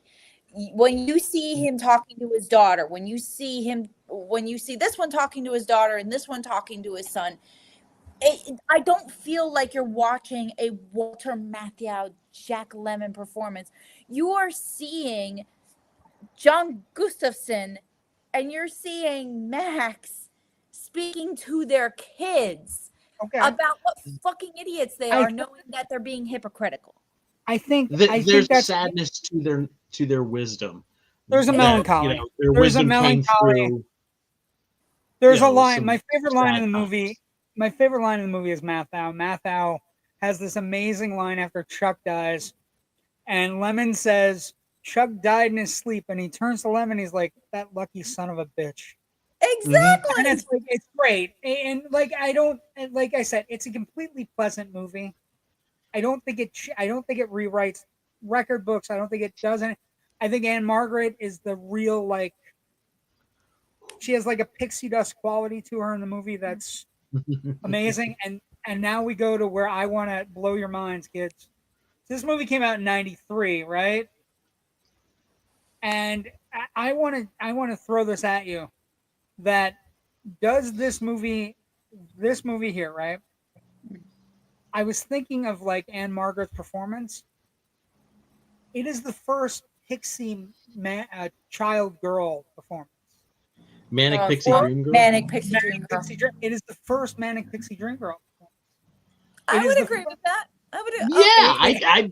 When you see him talking to his daughter, when you see this one talking to his daughter and this one talking to his son, I don't feel like you're watching a Walter Matthau, Jack Lemmon performance. You are seeing John Gustafson and you're seeing Max speaking to their kids about what fucking idiots they are, knowing that they're being hypocritical. I think there's a sadness to their wisdom. There's a melancholy. Their wisdom came through. There's a line. My favorite line in the movie. My favorite line in the movie is Matthau. Matthau has this amazing line after Chuck dies, and Lemmon says, "Chuck died in his sleep," and he turns to Lemmon. He's like, "That lucky son of a bitch." Exactly. And it's great. And like I said, it's a completely pleasant movie. I don't think it rewrites record books. I don't think it doesn't. I think Ann-Margaret is the real, she has like a pixie dust quality to her in the movie that's amazing. And now we go to where I want to blow your minds, kids. This movie came out in 93, right? And I want to throw this at you. That does this movie here, right? I was thinking of Ann-Margaret's performance. It is the first pixie child girl performance. Manic Pixie Dream Girl. Manic Pixie Dream Girl. It is the first Manic Pixie Dream Girl performance. I would agree with that.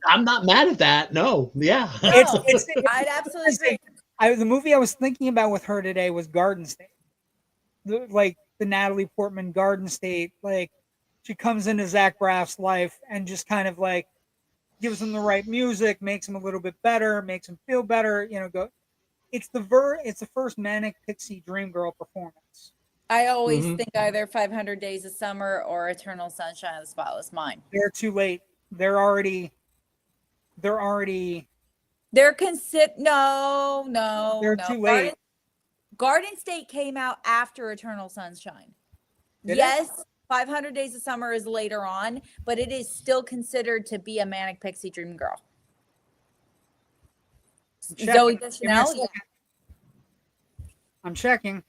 I'm not mad at that. No, yeah. I'd absolutely agree. The movie I was thinking about with her today was Garden State. The Natalie Portman Garden State. She comes into Zach Braff's life and just kind of gives him the right music, makes him a little bit better, makes him feel better. It's the first Manic Pixie Dream Girl performance. I always think either 500 Days of Summer or Eternal Sunshine of the Spotless Mind. They're too late. They're already. They're no. They're too late. Garden State came out after Eternal Sunshine. Did yes, 500 Days of Summer is later on, but it is still considered to be a Manic Pixie Dream Girl. Zoe Deschanel. I'm checking.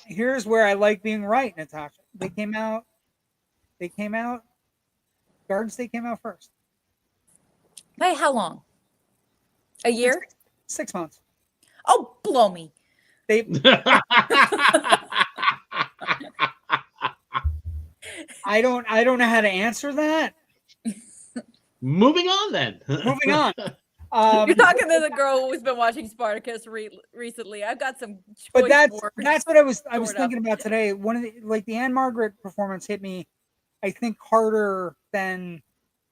Here's where I like being right, Natasha. They came out. Garden State came out first. By how long? A year? 6 months. Oh, blow me. I don't know how to answer that. Moving on then. Moving on. You're talking to the girl who's been watching Spartacus recently. I've got some choice. But that's what I was thinking about today. One of the Ann-Margaret performance hit me, I think, harder than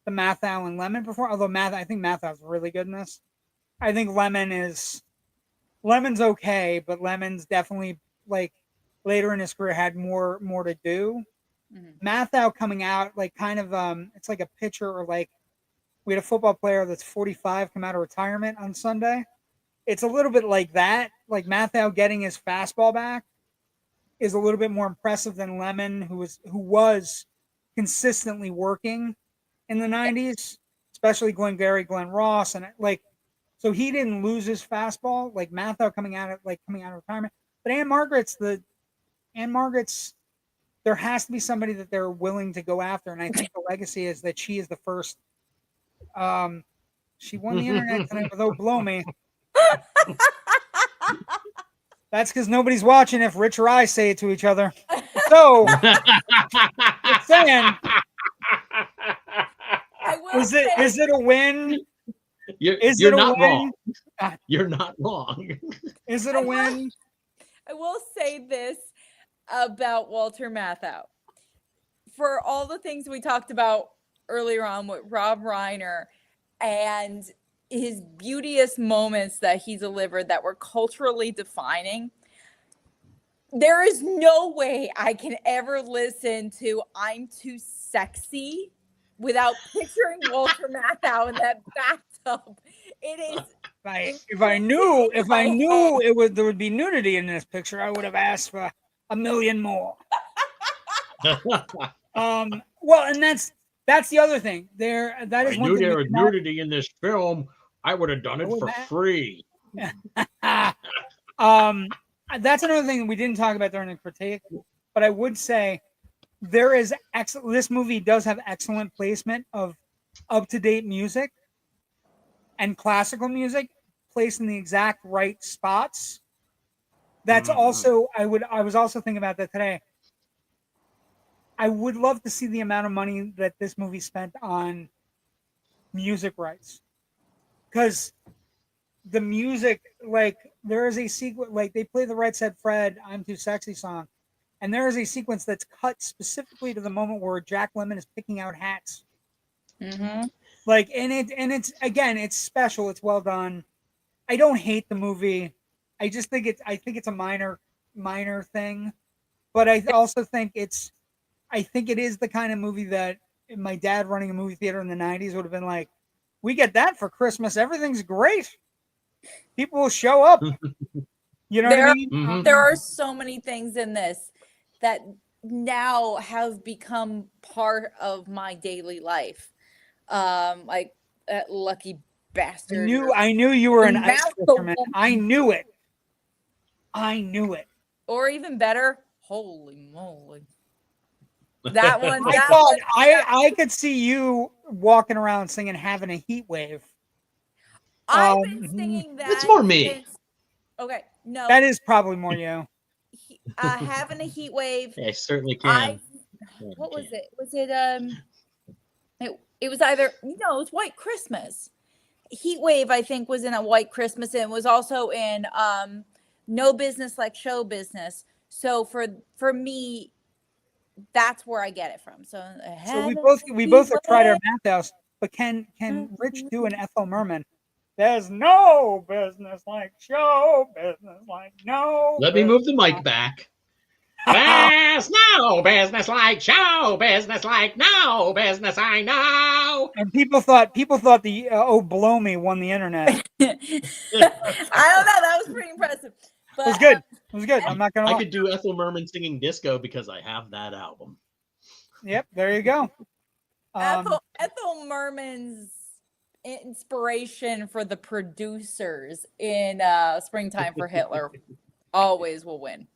the Matthau and Lemmon performance. Although I think Mathau's really good in this. I think Lemmon's okay, but Lemmon's definitely later in his career had more to do. Mm-hmm. Matthau coming out it's like a pitcher or we had a football player that's 45 come out of retirement on Sunday. It's a little bit like that. Matthau getting his fastball back is a little bit more impressive than Lemmon, who was consistently working in the 90s, especially Glenn Ross, and so he didn't lose his fastball. Matthau coming out of retirement, but Ann-Margaret's there has to be somebody that they're willing to go after, and I think the legacy is that she is the first. She won the internet tonight with "Oh Blow Me." That's because nobody's watching if Rich or I say it to each other. So, it's saying, is it a win? You're not wrong. You're not wrong. Is it a win? I will say this about Walter Matthau. For all the things we talked about earlier on with Rob Reiner and his beauteous moments that he delivered that were culturally defining, there is no way I can ever listen to "I'm Too Sexy" without picturing Walter Matthau in that bathtub. It is. If I knew there would be nudity in this picture, I would have asked for 1 million more. Well, and that's the other thing. That is one thing. There was nudity in this film. I would have done it for free. That's another thing we didn't talk about during the critique, but I would say there is this movie does have excellent placement of up-to-date music and classical music placed in the exact right spots. That's also I was also thinking about that today. I would love to see the amount of money that this movie spent on music rights, because the music, like, there is a sequence, like they play the Red Said Fred "I'm Too Sexy" song, and there is a sequence that's cut specifically to the moment where Jack Lemmon is picking out hats. Mm-hmm. Like, and it's again, it's special, it's well done. I don't hate the movie. I just think it's a minor thing, but I also think it is the kind of movie that my dad, running a movie theater in the 90s, would have been like, we get that for Christmas. Everything's great. People will show up. You know what I mean? Mm-hmm. There are so many things in this that now have become part of my daily life. Like that lucky bastard. I knew you were an ice fisherman. I knew it. Or even better, holy moly. That one. I could see you walking around singing "Having a Heat Wave." I've been singing that. It's more me. Okay, no. That is probably more you. Having a Heat Wave. I certainly can. What was it? Was it it was either it was White Christmas. Heat Wave, I think, was in a White Christmas, and was also in No Business Like Show Business. So for me, that's where I get it from. So we both have tried our math house, but can Rich do an Ethel Merman? There's no business like show business, like no. Let me move the mic back. There's no business like show business, like no business I know. And people thought the "Oh Blow Me" won the internet. I don't know. That was pretty impressive. But, it was good. It was good. I'm not gonna lie. I could do Ethel Merman singing disco because I have that album. Yep, there you go. Ethel Merman's inspiration for the producers in Springtime for Hitler always will win.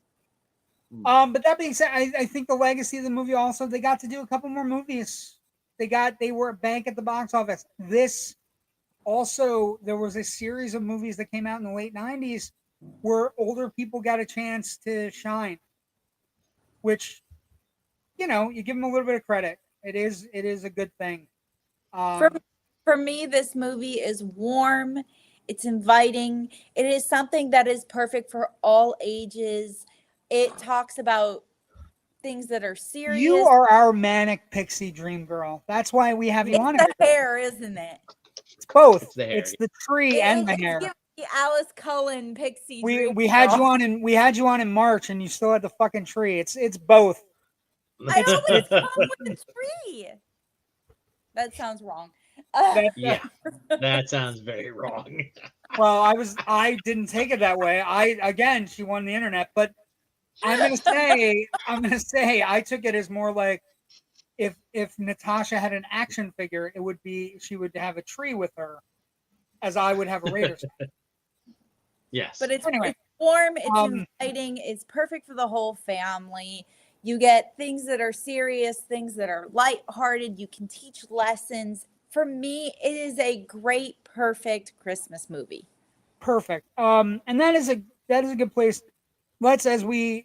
But that being said, I think the legacy of the movie also, they got to do a couple more movies. They were a bank at the box office. This also, there was a series of movies that came out in the late 90s where older people got a chance to shine, which, you give them a little bit of credit. It is a good thing. For me, this movie is warm. It's inviting. It is something that is perfect for all ages. It talks about things that are serious. You are our manic pixie dream girl. That's why we have you on. It's the hair, isn't it? It's both. It's the hair. It's the tree and the hair. The Alice Cullen pixie. We had you on in March, and you still had the fucking tree. It's both. I always come with a tree. That sounds wrong. Yeah, that sounds very wrong. Well, I didn't take it that way. She won the internet, but I'm gonna say I took it as more like if Natasha had an action figure, it would be she would have a tree with her, as I would have a Raiders. Yes, but it's warm, it's inviting, it's perfect for the whole family. You get things that are serious, things that are lighthearted. You can teach lessons. For me, it is a great, perfect Christmas movie. Perfect. And that is a good place. Let's, as we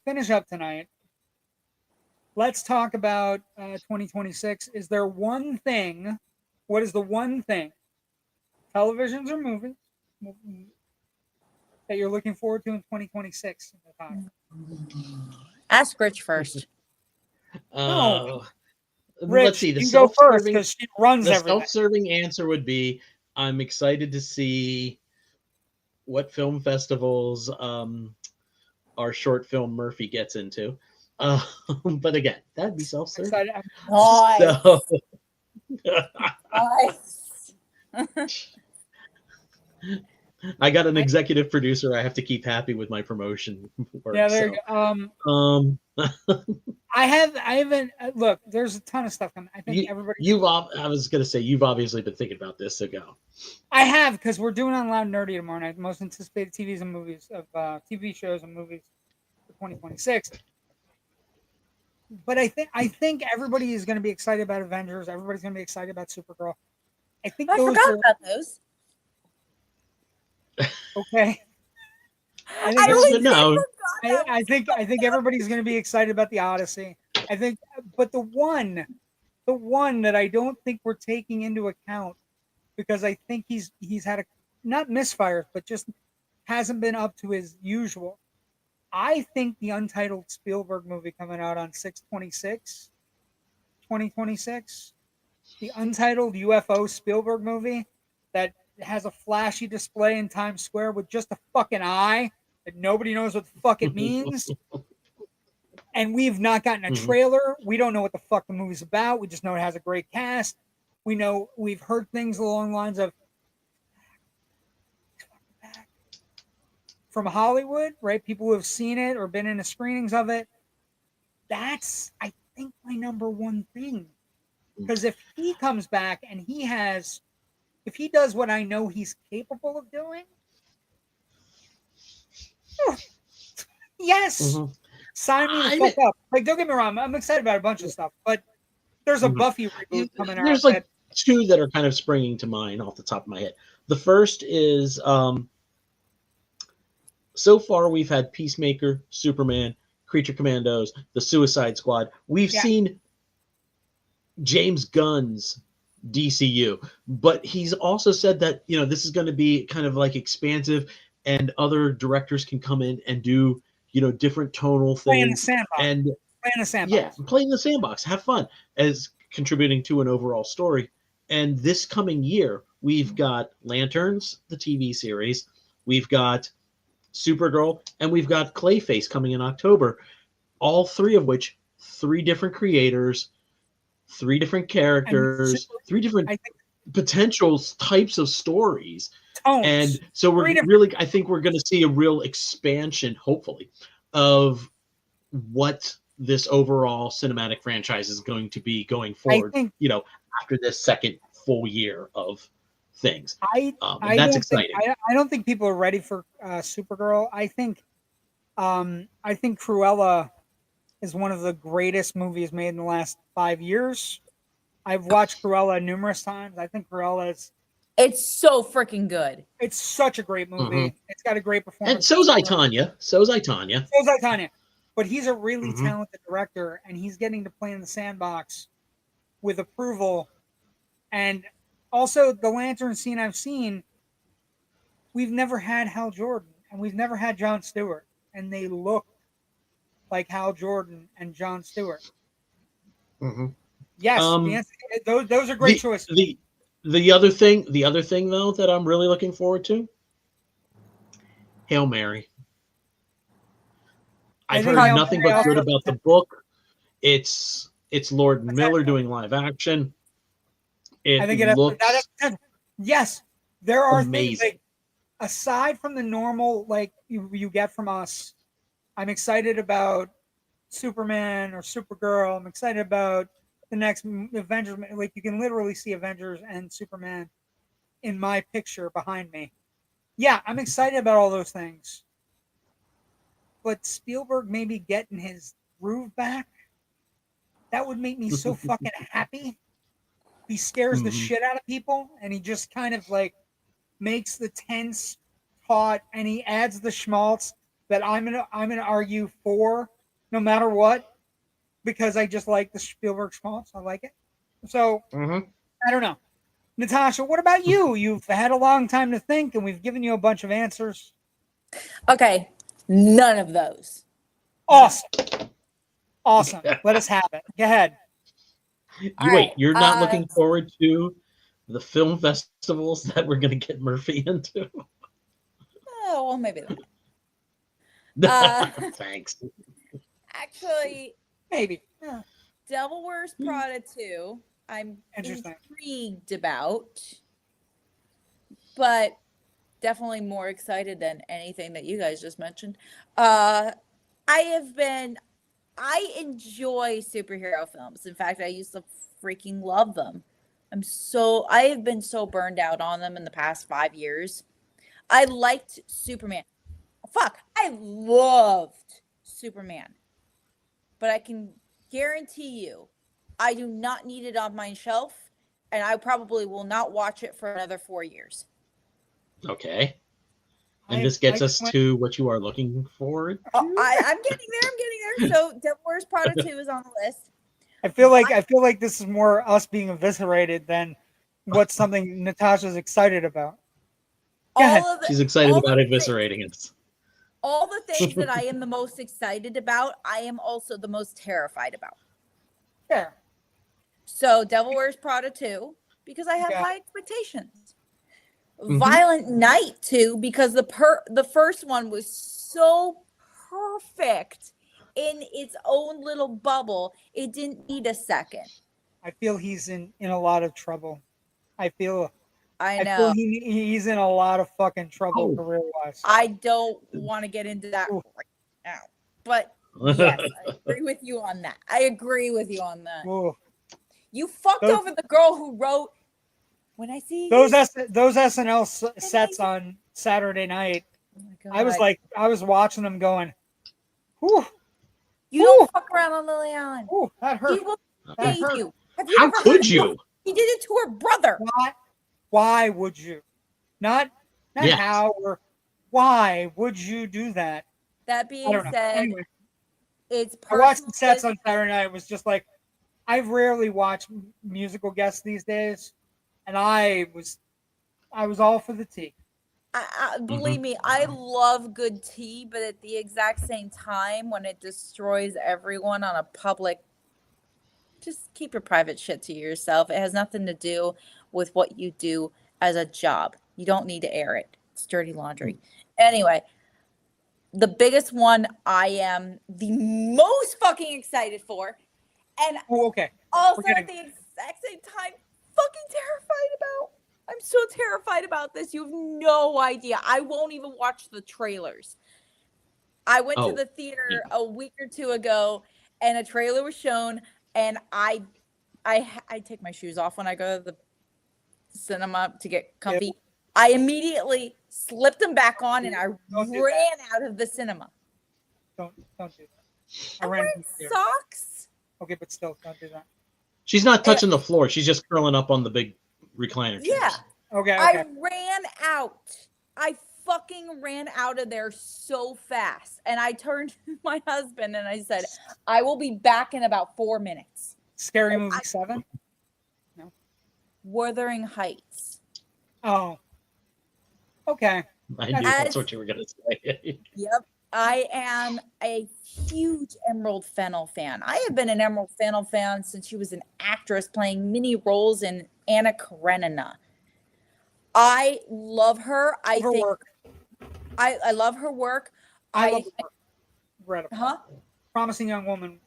finish up tonight, let's talk about 2026. Is there one thing? What is the one thing, televisions or movies, that you're looking forward to in 2026? Ask Rich first. No. Rich, let's see. You go first because she runs everything. The self-serving answer would be, I'm excited to see what film festivals our short film Murphy gets into. But again, that'd be self-serving. Nice. So, nice. I got an executive producer. I have to keep happy with my promotion work. Yeah, there you go. I haven't. Look, there's a ton of stuff coming. I think everybody. I was gonna say you've obviously been thinking about this. So go. I have, because we're doing on Loud and Nerdy tomorrow night. The most anticipated TVs and movies of TV shows and movies for 2026. But I think everybody is going to be excited about Avengers. Everybody's going to be excited about Supergirl. I forgot about those. Okay. I think everybody's going to be excited about the Odyssey. I think, but the one that I don't think we're taking into account, because I think he's had not misfires, but just hasn't been up to his usual. I think the untitled Spielberg movie coming out on 6/26/2026, the untitled UFO Spielberg movie that has a flashy display in Times Square with just a fucking eye that nobody knows what the fuck it means. And we've not gotten a trailer. We don't know what the fuck the movie's about. We just know it has a great cast. We've heard things along the lines of from Hollywood, right? People who have seen it or been in the screenings of it. That's, I think, my number one thing. Because if he comes back and if he does what I know he's capable of doing, yes, sign me the fuck up. Like, don't get me wrong, I'm excited about a bunch of stuff, but there's a Buffy reboot coming out. There's like two that are kind of springing to mind off the top of my head. The first is, so far we've had Peacemaker, Superman, Creature Commandos, the Suicide Squad. We've seen James Gunn's DCU, but he's also said that, this is going to be kind of like expansive and other directors can come in and do, different tonal things. Play in the sandbox. Yeah, play in the sandbox. Have fun as contributing to an overall story. And this coming year, we've got Lanterns, the TV series. We've got Supergirl, and we've got Clayface coming in October. All three of which, 3 different creators, 3 different characters, 3 different potential types of stories. Tones. And so I think we're going to see a real expansion, hopefully, of what this overall cinematic franchise is going to be going forward, after this second full year of things. That's exciting. I don't think people are ready for Supergirl. I think Cruella is one of the greatest movies made in the last 5 years. I've watched Cruella numerous times. I think Cruella it's so freaking good. It's such a great movie. It's got a great performance. And so's I, Tonya. But he's a really talented director, and he's getting to play in the sandbox with approval. And also, the Lantern scene I've seen, we've never had Hal Jordan, and we've never had Jon Stewart, and they look like Hal Jordan and Jon Stewart. Yes, the answer, those are great choices. The other thing though that I'm really looking forward to, Hail Mary. I've heard nothing but good about the book. It's Lord Miller doing live action. I think it looks yes, there are amazing. Things like, aside from the normal you get from us. I'm excited about Superman or Supergirl. I'm excited about the next Avengers. Like, you can literally see Avengers and Superman in my picture behind me. Yeah, I'm excited about all those things. But Spielberg maybe getting his groove back, that would make me so fucking happy. He scares the shit out of people, and he just kind of makes the tense taut, and he adds the schmaltz that I'm gonna argue for no matter what, because I just like the Spielberg schmaltz. I like it. So I don't know. Natasha, what about you? You've had a long time to think, and we've given you a bunch of answers. Okay, none of those. Awesome. Let us have it. Go ahead. You're not looking forward to the film festivals that we're going to get Murphy into? Oh, well, maybe not. Thanks. Actually, maybe. Devil Wears Prada 2, I'm intrigued about. But definitely more excited than anything that you guys just mentioned. I enjoy superhero films. In fact, I used to freaking love them. I have been so burned out on them in the past 5 years. I liked Superman. Fuck, I loved Superman. But I can guarantee you, I do not need it on my shelf, and I probably will not watch it for another 4 years. Okay. And this gets us to what you are looking forward to? I'm getting there. So Devil Wears Prada 2 is on the list. I feel like this is more us being eviscerated than what's something Natasha's excited about. She's excited about eviscerating us. All the things that I am the most excited about, I am also the most terrified about. Yeah. So Devil Wears Prada 2, because I have high expectations. Violent Night 2, because the first one was so perfect in its own little bubble. It didn't need a second. I feel he's in a lot of trouble. I feel he's in a lot of fucking trouble career-wise. I don't want to get into that right now. But yes, I agree with you on that. Ooh. You fucked over the girl who wrote When I See those SNL sets on Saturday night. Oh I was watching them going, whew. You don't fuck around on Lily Allen. Ooh, that hurt. He will pay you. How could you? He did it to her brother. Why would you? Not how or why would you do that? That being said, anyway, it's I watched the sets on Saturday night. It was just like, I rarely watch musical guests these days, and I was all for the tea. Believe me, I love good tea, but at the exact same time, when it destroys everyone on a public, just keep your private shit to yourself. It has nothing to do with what you do as a job. You don't need to air it. It's dirty laundry. Anyway, the biggest one I am the most fucking excited for, and also at the exact same time, fucking terrified about. I'm so terrified about this. You have no idea. I won't even watch the trailers. I went to the theater a week or two ago, and a trailer was shown, and I take my shoes off when I go to the cinema to get comfy. Yep. I immediately slipped them back on, and I ran out of the cinema. Don't do that. I'm wearing socks. Okay, but still, don't do that. She's not touching the floor. She's just curling up on the big recliner chairs. Yeah. Okay. I ran out. I fucking ran out of there so fast. And I turned to my husband and I said, I will be back in about 4 minutes. Scary Movie 7? No. Wuthering Heights. Oh. Okay. I knew that's what you were going to say. Yep. I am a huge Emerald Fennell fan. I have been an Emerald Fennell fan since she was an actress playing mini roles in Anna Karenina. I love her. I love her work. I love her. Incredible. Promising Young Woman,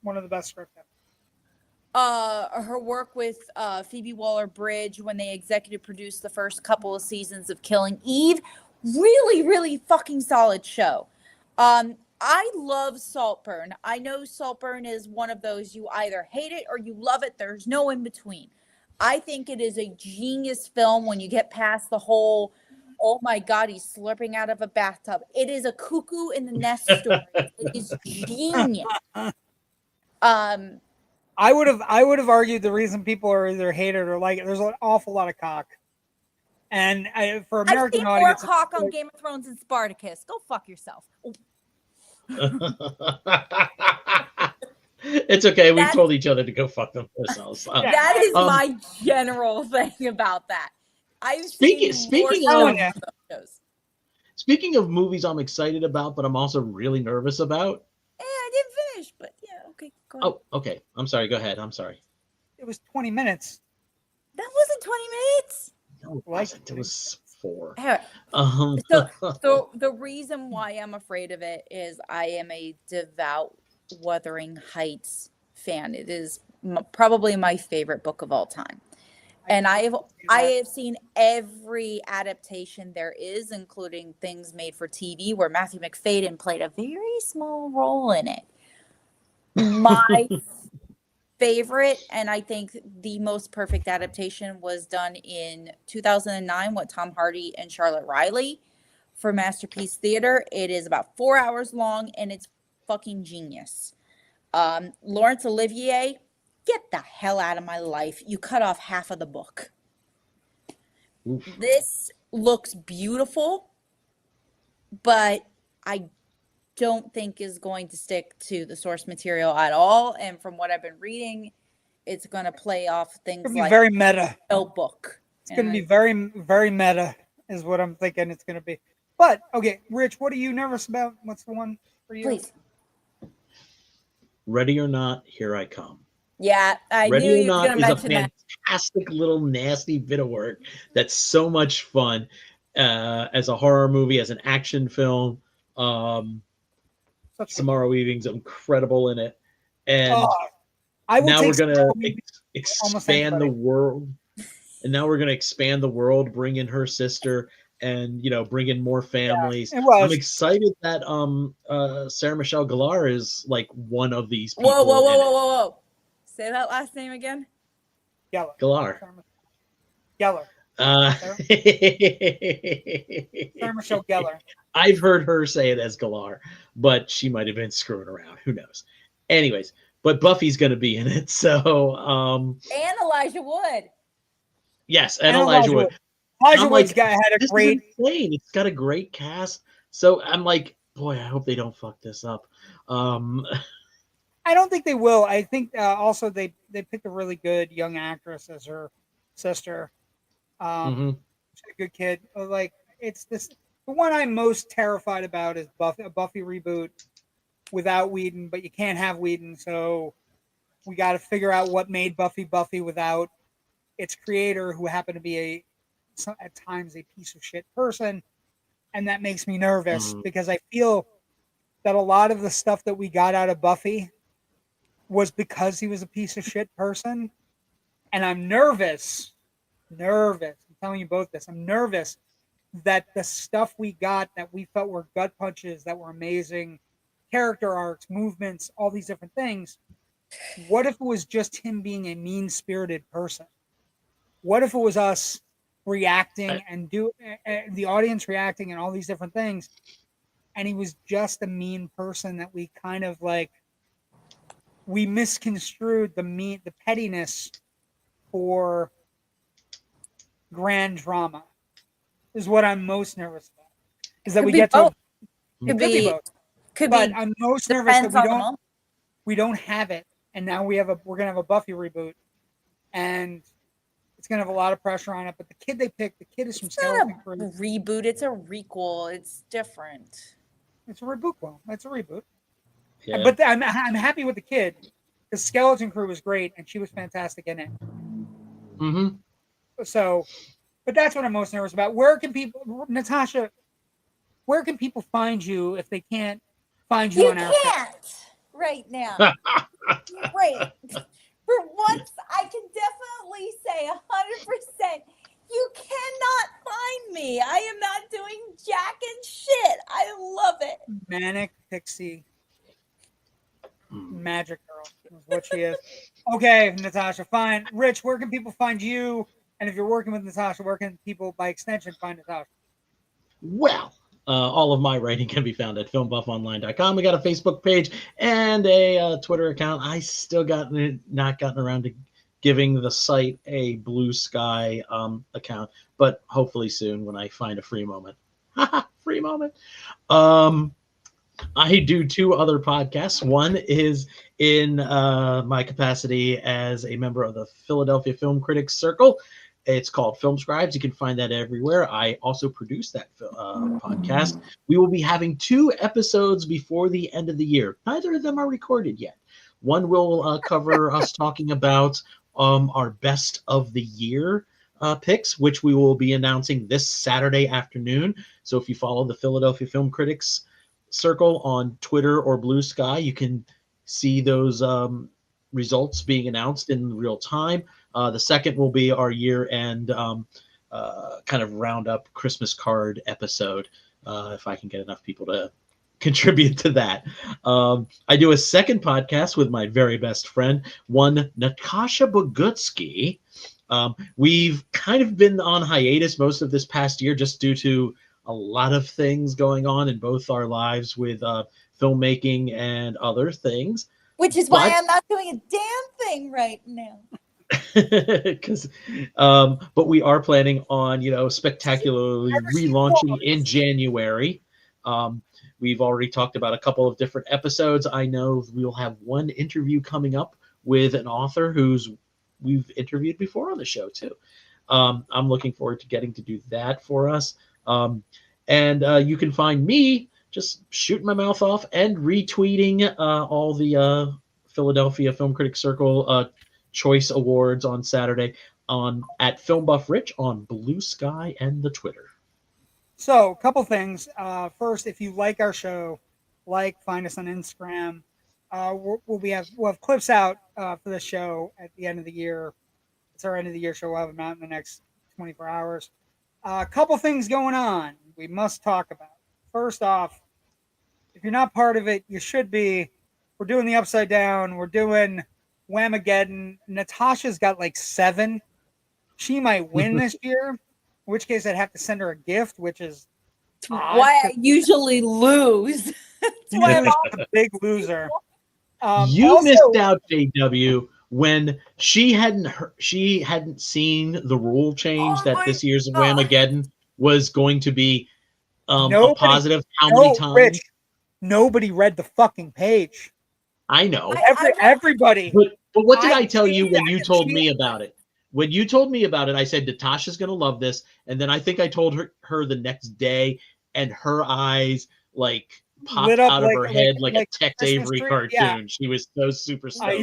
one of the best scripts ever. Her work with Phoebe Waller-Bridge when they executive produced the first couple of seasons of Killing Eve. Really, really fucking solid show. I love Saltburn. I know Saltburn is one of those you either hate it or you love it. There's no in between. I think it is a genius film when you get past the whole, oh my God, he's slurping out of a bathtub. It is a cuckoo in the nest story. It is genius. I would have argued the reason people are either hate it or like it. There's an awful lot of cock. And for American audience, more cock on Game of Thrones and Spartacus. Go fuck yourself. It's okay. We told each other to go fuck them ourselves. That is my general thing about that. Speaking of movies I'm excited about, but I'm also really nervous about. Yeah, I didn't finish, but yeah, okay. Go ahead. Oh, okay. I'm sorry. Go ahead. I'm sorry. It was 20 minutes. That wasn't 20 minutes. No, it wasn't. It was 4. So the reason why I'm afraid of it is I am a devout Wuthering Heights fan. It is probably my favorite book of all time. And I have seen every adaptation there is, including things made for TV where Matthew McFadyen played a very small role in it. My favorite, and I think the most perfect adaptation, was done in 2009 with Tom Hardy and Charlotte Riley for Masterpiece Theater. It is about 4 hours long, and it's fucking genius. Laurence Olivier, get the hell out of my life. You cut off half of the book. Oof. This looks beautiful, but I don't think is going to stick to the source material at all. And from what I've been reading, it's going to play off things like very meta. Notebook. It's going to be very, very meta is what I'm thinking it's going to be. But, okay, Rich, what are you nervous about? What's the one for you? Please. Ready or Not, Here I Come. Yeah, I Ready knew or you were Not going to is a mention fantastic little nasty bit of work that's so much fun as a horror movie, as an action film. Samara Weaving's incredible in it. And now we're going to expand the world. And now we're going to expand the world, bring in her sister, and bring in more families. Yeah, I'm excited that Sarah Michelle Gellar is like one of these people. Whoa. Say that last name again. Gellar. Gellar. Sarah Michelle Gellar. I've heard her say it as Gellar, but she might have been screwing around. Who knows? Anyways, but Buffy's going to be in it. So, and Elijah Wood. Yes, and Elijah Wood. Elijah Wood's had a great. It's got a great cast. So I'm like, boy, I hope they don't fuck this up. I don't think they will. I think also they picked a really good young actress as her sister. She's a good kid. Like, it's this. The one I'm most terrified about is a Buffy reboot without Whedon, but you can't have Whedon, so we got to figure out what made Buffy without its creator, who happened to be at times a piece of shit person, and that makes me nervous because I feel that a lot of the stuff that we got out of Buffy was because he was a piece of shit person, and I'm nervous. I'm telling you both this. I'm nervous that the stuff we got that we felt were gut punches, that were amazing, character arcs, movements, all these different things. What if it was just him being a mean-spirited person? What if it was us reacting and the audience reacting and all these different things, and he was just a mean person that we kind of like, we misconstrued the pettiness for grand drama is what I'm most nervous about. Is that we get to could be both. But I'm most nervous that we don't have it, and now we're gonna have a Buffy reboot, and it's gonna have a lot of pressure on it. But the kid they picked, the kid is from Skeleton Crew. Reboot. It's a requel. It's different. It's a reboot. Well, it's a reboot. Yeah. But I'm happy with the kid because Skeleton Crew was great and she was fantastic in it. So, but that's what I'm most nervous about. Natasha, where can people find you if they can't find you on our You can't right now. Right. For once, I can definitely say 100%, you cannot find me. I am not doing jack and shit. I love it. Manic Pixie Magic Girl is what she is. Okay, Natasha, fine. Rich, where can people find you? And if you're working with Natasha, where can people, by extension, find Natasha? Well, all of my writing can be found at filmbuffonline.com. We got a Facebook page and a Twitter account. I still not gotten around to giving the site a Blue Sky account, but hopefully soon when I find a free moment. Free moment. I do 2 other podcasts. One is in my capacity as a member of the Philadelphia Film Critics Circle. It's called Film Scribes. You can find that everywhere. I also produce that podcast. We will be having 2 episodes before the end of the year. Neither of them are recorded yet. One will cover us talking about our best of the year picks, which we will be announcing this Saturday afternoon. So if you follow the Philadelphia Film Critics Circle on Twitter or Blue Sky, you can see those results being announced in real time. The second will be our year-end kind of roundup Christmas card episode, if I can get enough people to contribute to that. I do a second podcast with my very best friend, one Natasha Bogutzki. We've kind of been on hiatus most of this past year just due to a lot of things going on in both our lives with filmmaking and other things. Which is why I'm not doing a damn thing right now. But we are planning on, spectacularly relaunching in January. We've already talked about a couple of different episodes. I know we'll have one interview coming up with an author we've interviewed before on the show too. I'm looking forward to getting to do that for us. And you can find me just shooting my mouth off and retweeting all the Philadelphia Film Critics Circle Choice Awards on Saturday at Filmbuff Rich on Blue Sky and the Twitter. So, a couple things. First, if you like our show, find us on Instagram. We'll have clips out for the show at the end of the year. It's our end of the year show. We'll have them out in the next 24 hours. A couple things going on we must talk about. First off, if you're not part of it, you should be. We're doing the Upside Down. We're doing Whamageddon. Natasha's got 7. She might win this year, in which case I'd have to send her a gift, which is why I usually lose. That's why I'm a big loser. You missed out, JW, when she hadn't seen the rule change that this year's Whamageddon was going to be a positive. Many times? Rich, nobody read the fucking page. I know. Everybody. But what did I tell you when you told me about it? When you told me about it, I said, Natasha's going to love this. And then I think I told her the next day, and her eyes popped out of her head like a Tex Avery cartoon. Yeah. She was so super stoked.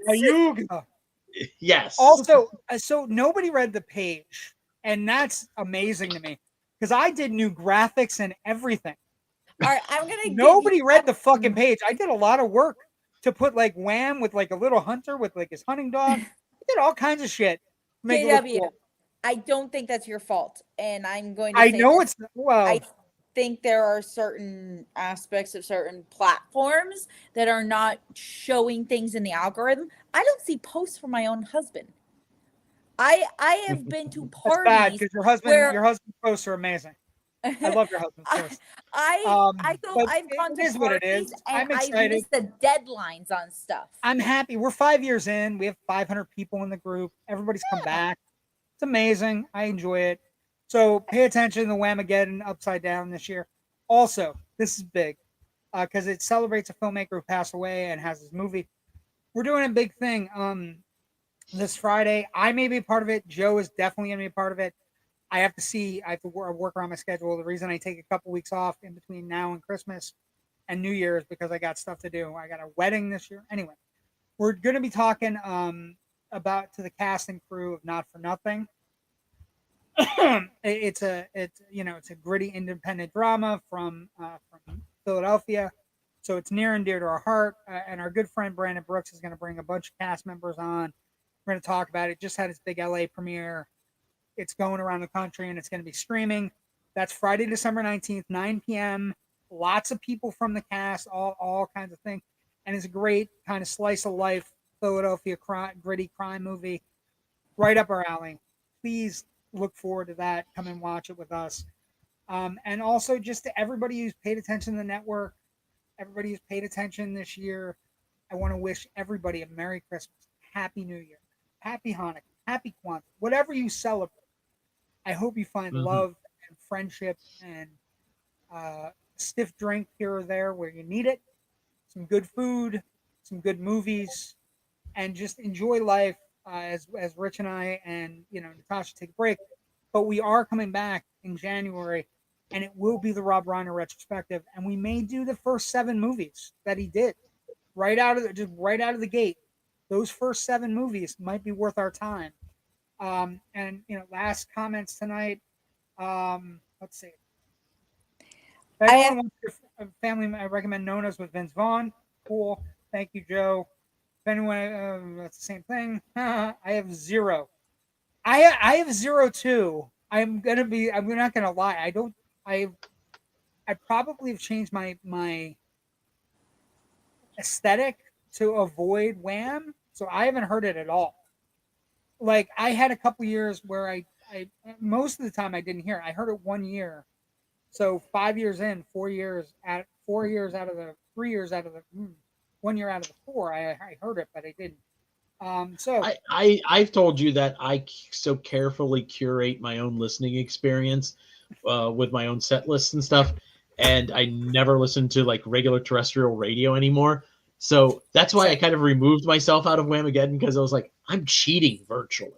Ayuga. Yes. Also, so nobody read the page. And that's amazing to me. Because I did new graphics and everything. All right, I'm gonna. Nobody read the fucking page. I did a lot of work to put Wham with a little hunter with his hunting dog. I did all kinds of shit. JW, cool. I don't think that's your fault, and I'm going to. I know it's well. I think there are certain aspects of certain platforms that are not showing things in the algorithm. I don't see posts for my own husband. I have been to parties. That's bad because your husband's posts are amazing. I love your husband's posts. I've gone to parties and I'm excited. I missed the deadlines on stuff. I'm happy. We're 5 years in. We have 500 people in the group. Everybody's come back. It's amazing. I enjoy it. So pay attention to the Whamageddon Upside Down this year. Also, this is big because it celebrates a filmmaker who passed away and has his movie. We're doing a big thing this Friday. I may be a part of it. Joe is definitely going to be a part of it. I have to work around my schedule. The reason I take a couple weeks off in between now and Christmas and New Year's because I got stuff to do. I got a wedding this year. Anyway, we're going to be talking about to the cast and crew of Not for Nothing. It's a gritty independent drama from Philadelphia. So it's near and dear to our heart. And our good friend Brandon Brooks is going to bring a bunch of cast members on. We're going to talk about it. Just had its big LA premiere. It's going around the country and it's going to be streaming. That's Friday, December 19th, 9 p.m. Lots of people from the cast, all kinds of things. And it's a great kind of slice of life Philadelphia gritty crime movie. Right up our alley. Please look forward to that. Come and watch it with us. And also just to everybody who's paid attention to the network, everybody who's paid attention this year, I want to wish everybody a Merry Christmas, Happy New Year, Happy Hanukkah, Happy Kwanzaa, whatever you celebrate. I hope you find love and friendship and stiff drink here or there where you need it, some good food, some good movies, and just enjoy life as Rich and I and Natasha take a break. But we are coming back in January, and it will be the Rob Reiner retrospective, and we may do the first 7 movies that he did right out of the gate. Those first 7 movies might be worth our time. And last comments tonight. Let's see. If anyone wants your family, I recommend Nona's with Vince Vaughn. Cool. Thank you, Joe. anyone, that's the same thing. I have 0. I have 0 too. I'm not gonna lie. I probably have changed my aesthetic to avoid Wham, so I haven't heard it at all. Like I had a couple years where I most of the time I didn't hear it. I heard it 1 year. So 5 years in, 4 years out of the 3 years out of the 1 year out of the 4, I heard it, but I didn't. So I've told you that I so carefully curate my own listening experience with my own set lists and stuff, and I never listen to like regular terrestrial radio anymore. So that's why I kind of removed myself out of Whamageddon, because I was like, I'm cheating virtually.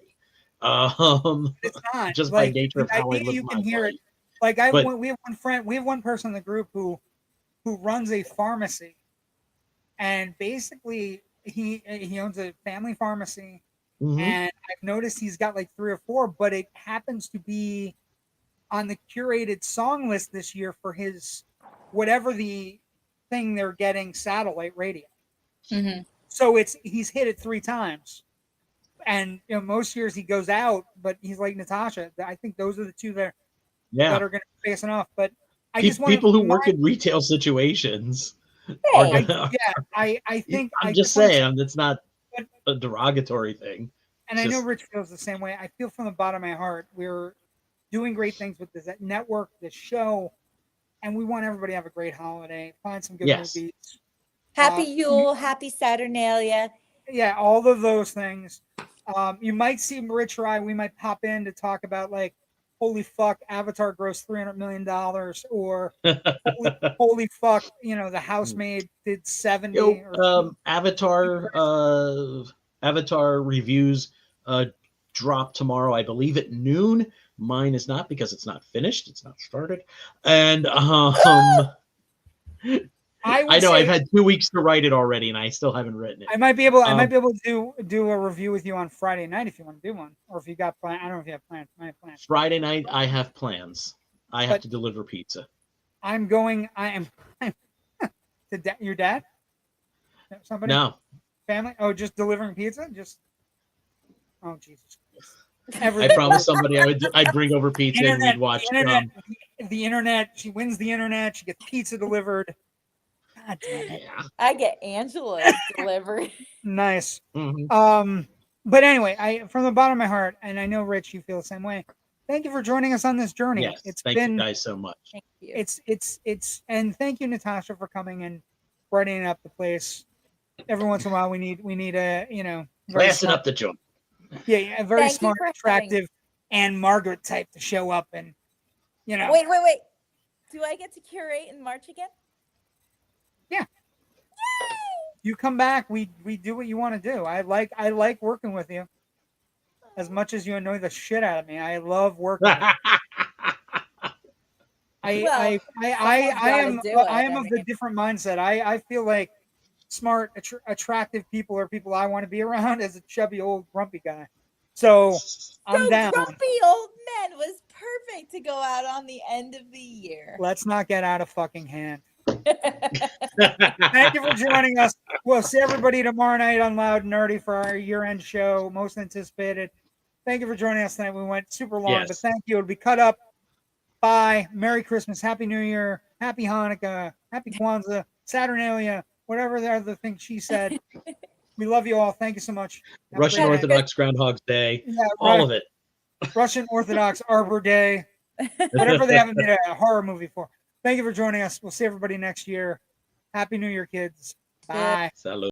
It's not just like, by nature of how I live you my can hear life. it. Like we have one friend, we have one person in the group who runs a pharmacy, and basically he owns a family pharmacy, and I've noticed he's got like 3 or 4, but it happens to be on the curated song list this year for his whatever the thing they're getting, satellite radio. So he's hit it 3 times, and most years he goes out, but he's like Natasha. I think those are the 2 that are going to be facing off. But people who work in retail situations are gonna. I think I'm just saying it's not a derogatory thing. And I know Rich feels the same way. I feel from the bottom of my heart we're doing great things with this network, this show, and we want everybody to have a great holiday. Find some good movies. Happy Yule, happy Saturnalia. Yeah, all of those things. You might see Rich or I. We might pop in to talk about like, holy fuck, Avatar grossed $300 million, or holy fuck, The Housemaid did 70. Avatar reviews drop tomorrow, I believe, at noon. Mine is not, because it's not finished. It's not started. And I know I've had 2 weeks to write it already, and I still haven't written it. I might be able to do a review with you on Friday night if you want to do one, or if you got plans. I don't know if you have plans. I have plans. Friday night, I have plans. I have to deliver pizza. I am to your dad. Somebody? No. Family? Oh, just delivering pizza? Oh, Jesus Christ. I promised somebody I'd bring over pizza and we'd watch. The internet. She wins the internet. She gets pizza delivered. God damn it. I get Angela's delivered. Nice. But anyway, from the bottom of my heart, and I know, Rich, you feel the same way. Thank you for joining us on this journey. Yes, thank you guys so much. Thank you. It's and thank you, Natasha, for coming and brightening up the place. Every once in a while, we need a blasting up the joint. Yeah, a very smart, attractive Ann-Margaret type to show up and Wait. Do I get to curate in March again? Yeah. Yay! You come back, we do what you want to do. I like working with you. As much as you annoy the shit out of me, I love working. I am of the different mindset. I feel like smart, attractive people are people I want to be around as a chubby old grumpy guy. So I'm down. Grumpy old men was perfect to go out on the end of the year. Let's not get out of fucking hand. Thank you for joining us. We'll see everybody tomorrow night on Loud and Nerdy for our year-end show, most anticipated. Thank you for joining us tonight. We went super long, but thank you. It'll be cut up. Bye. Merry Christmas. Happy New Year. Happy Hanukkah. Happy Kwanzaa. Saturnalia. Whatever the other thing she said. We love you all. Thank you so much. Russian Orthodox Groundhog's Day. Yeah, all of it. Russian Orthodox Arbor Day. Whatever they haven't made a horror movie for. Thank you for joining us. We'll see everybody next year. Happy New Year, kids. Bye. Salud.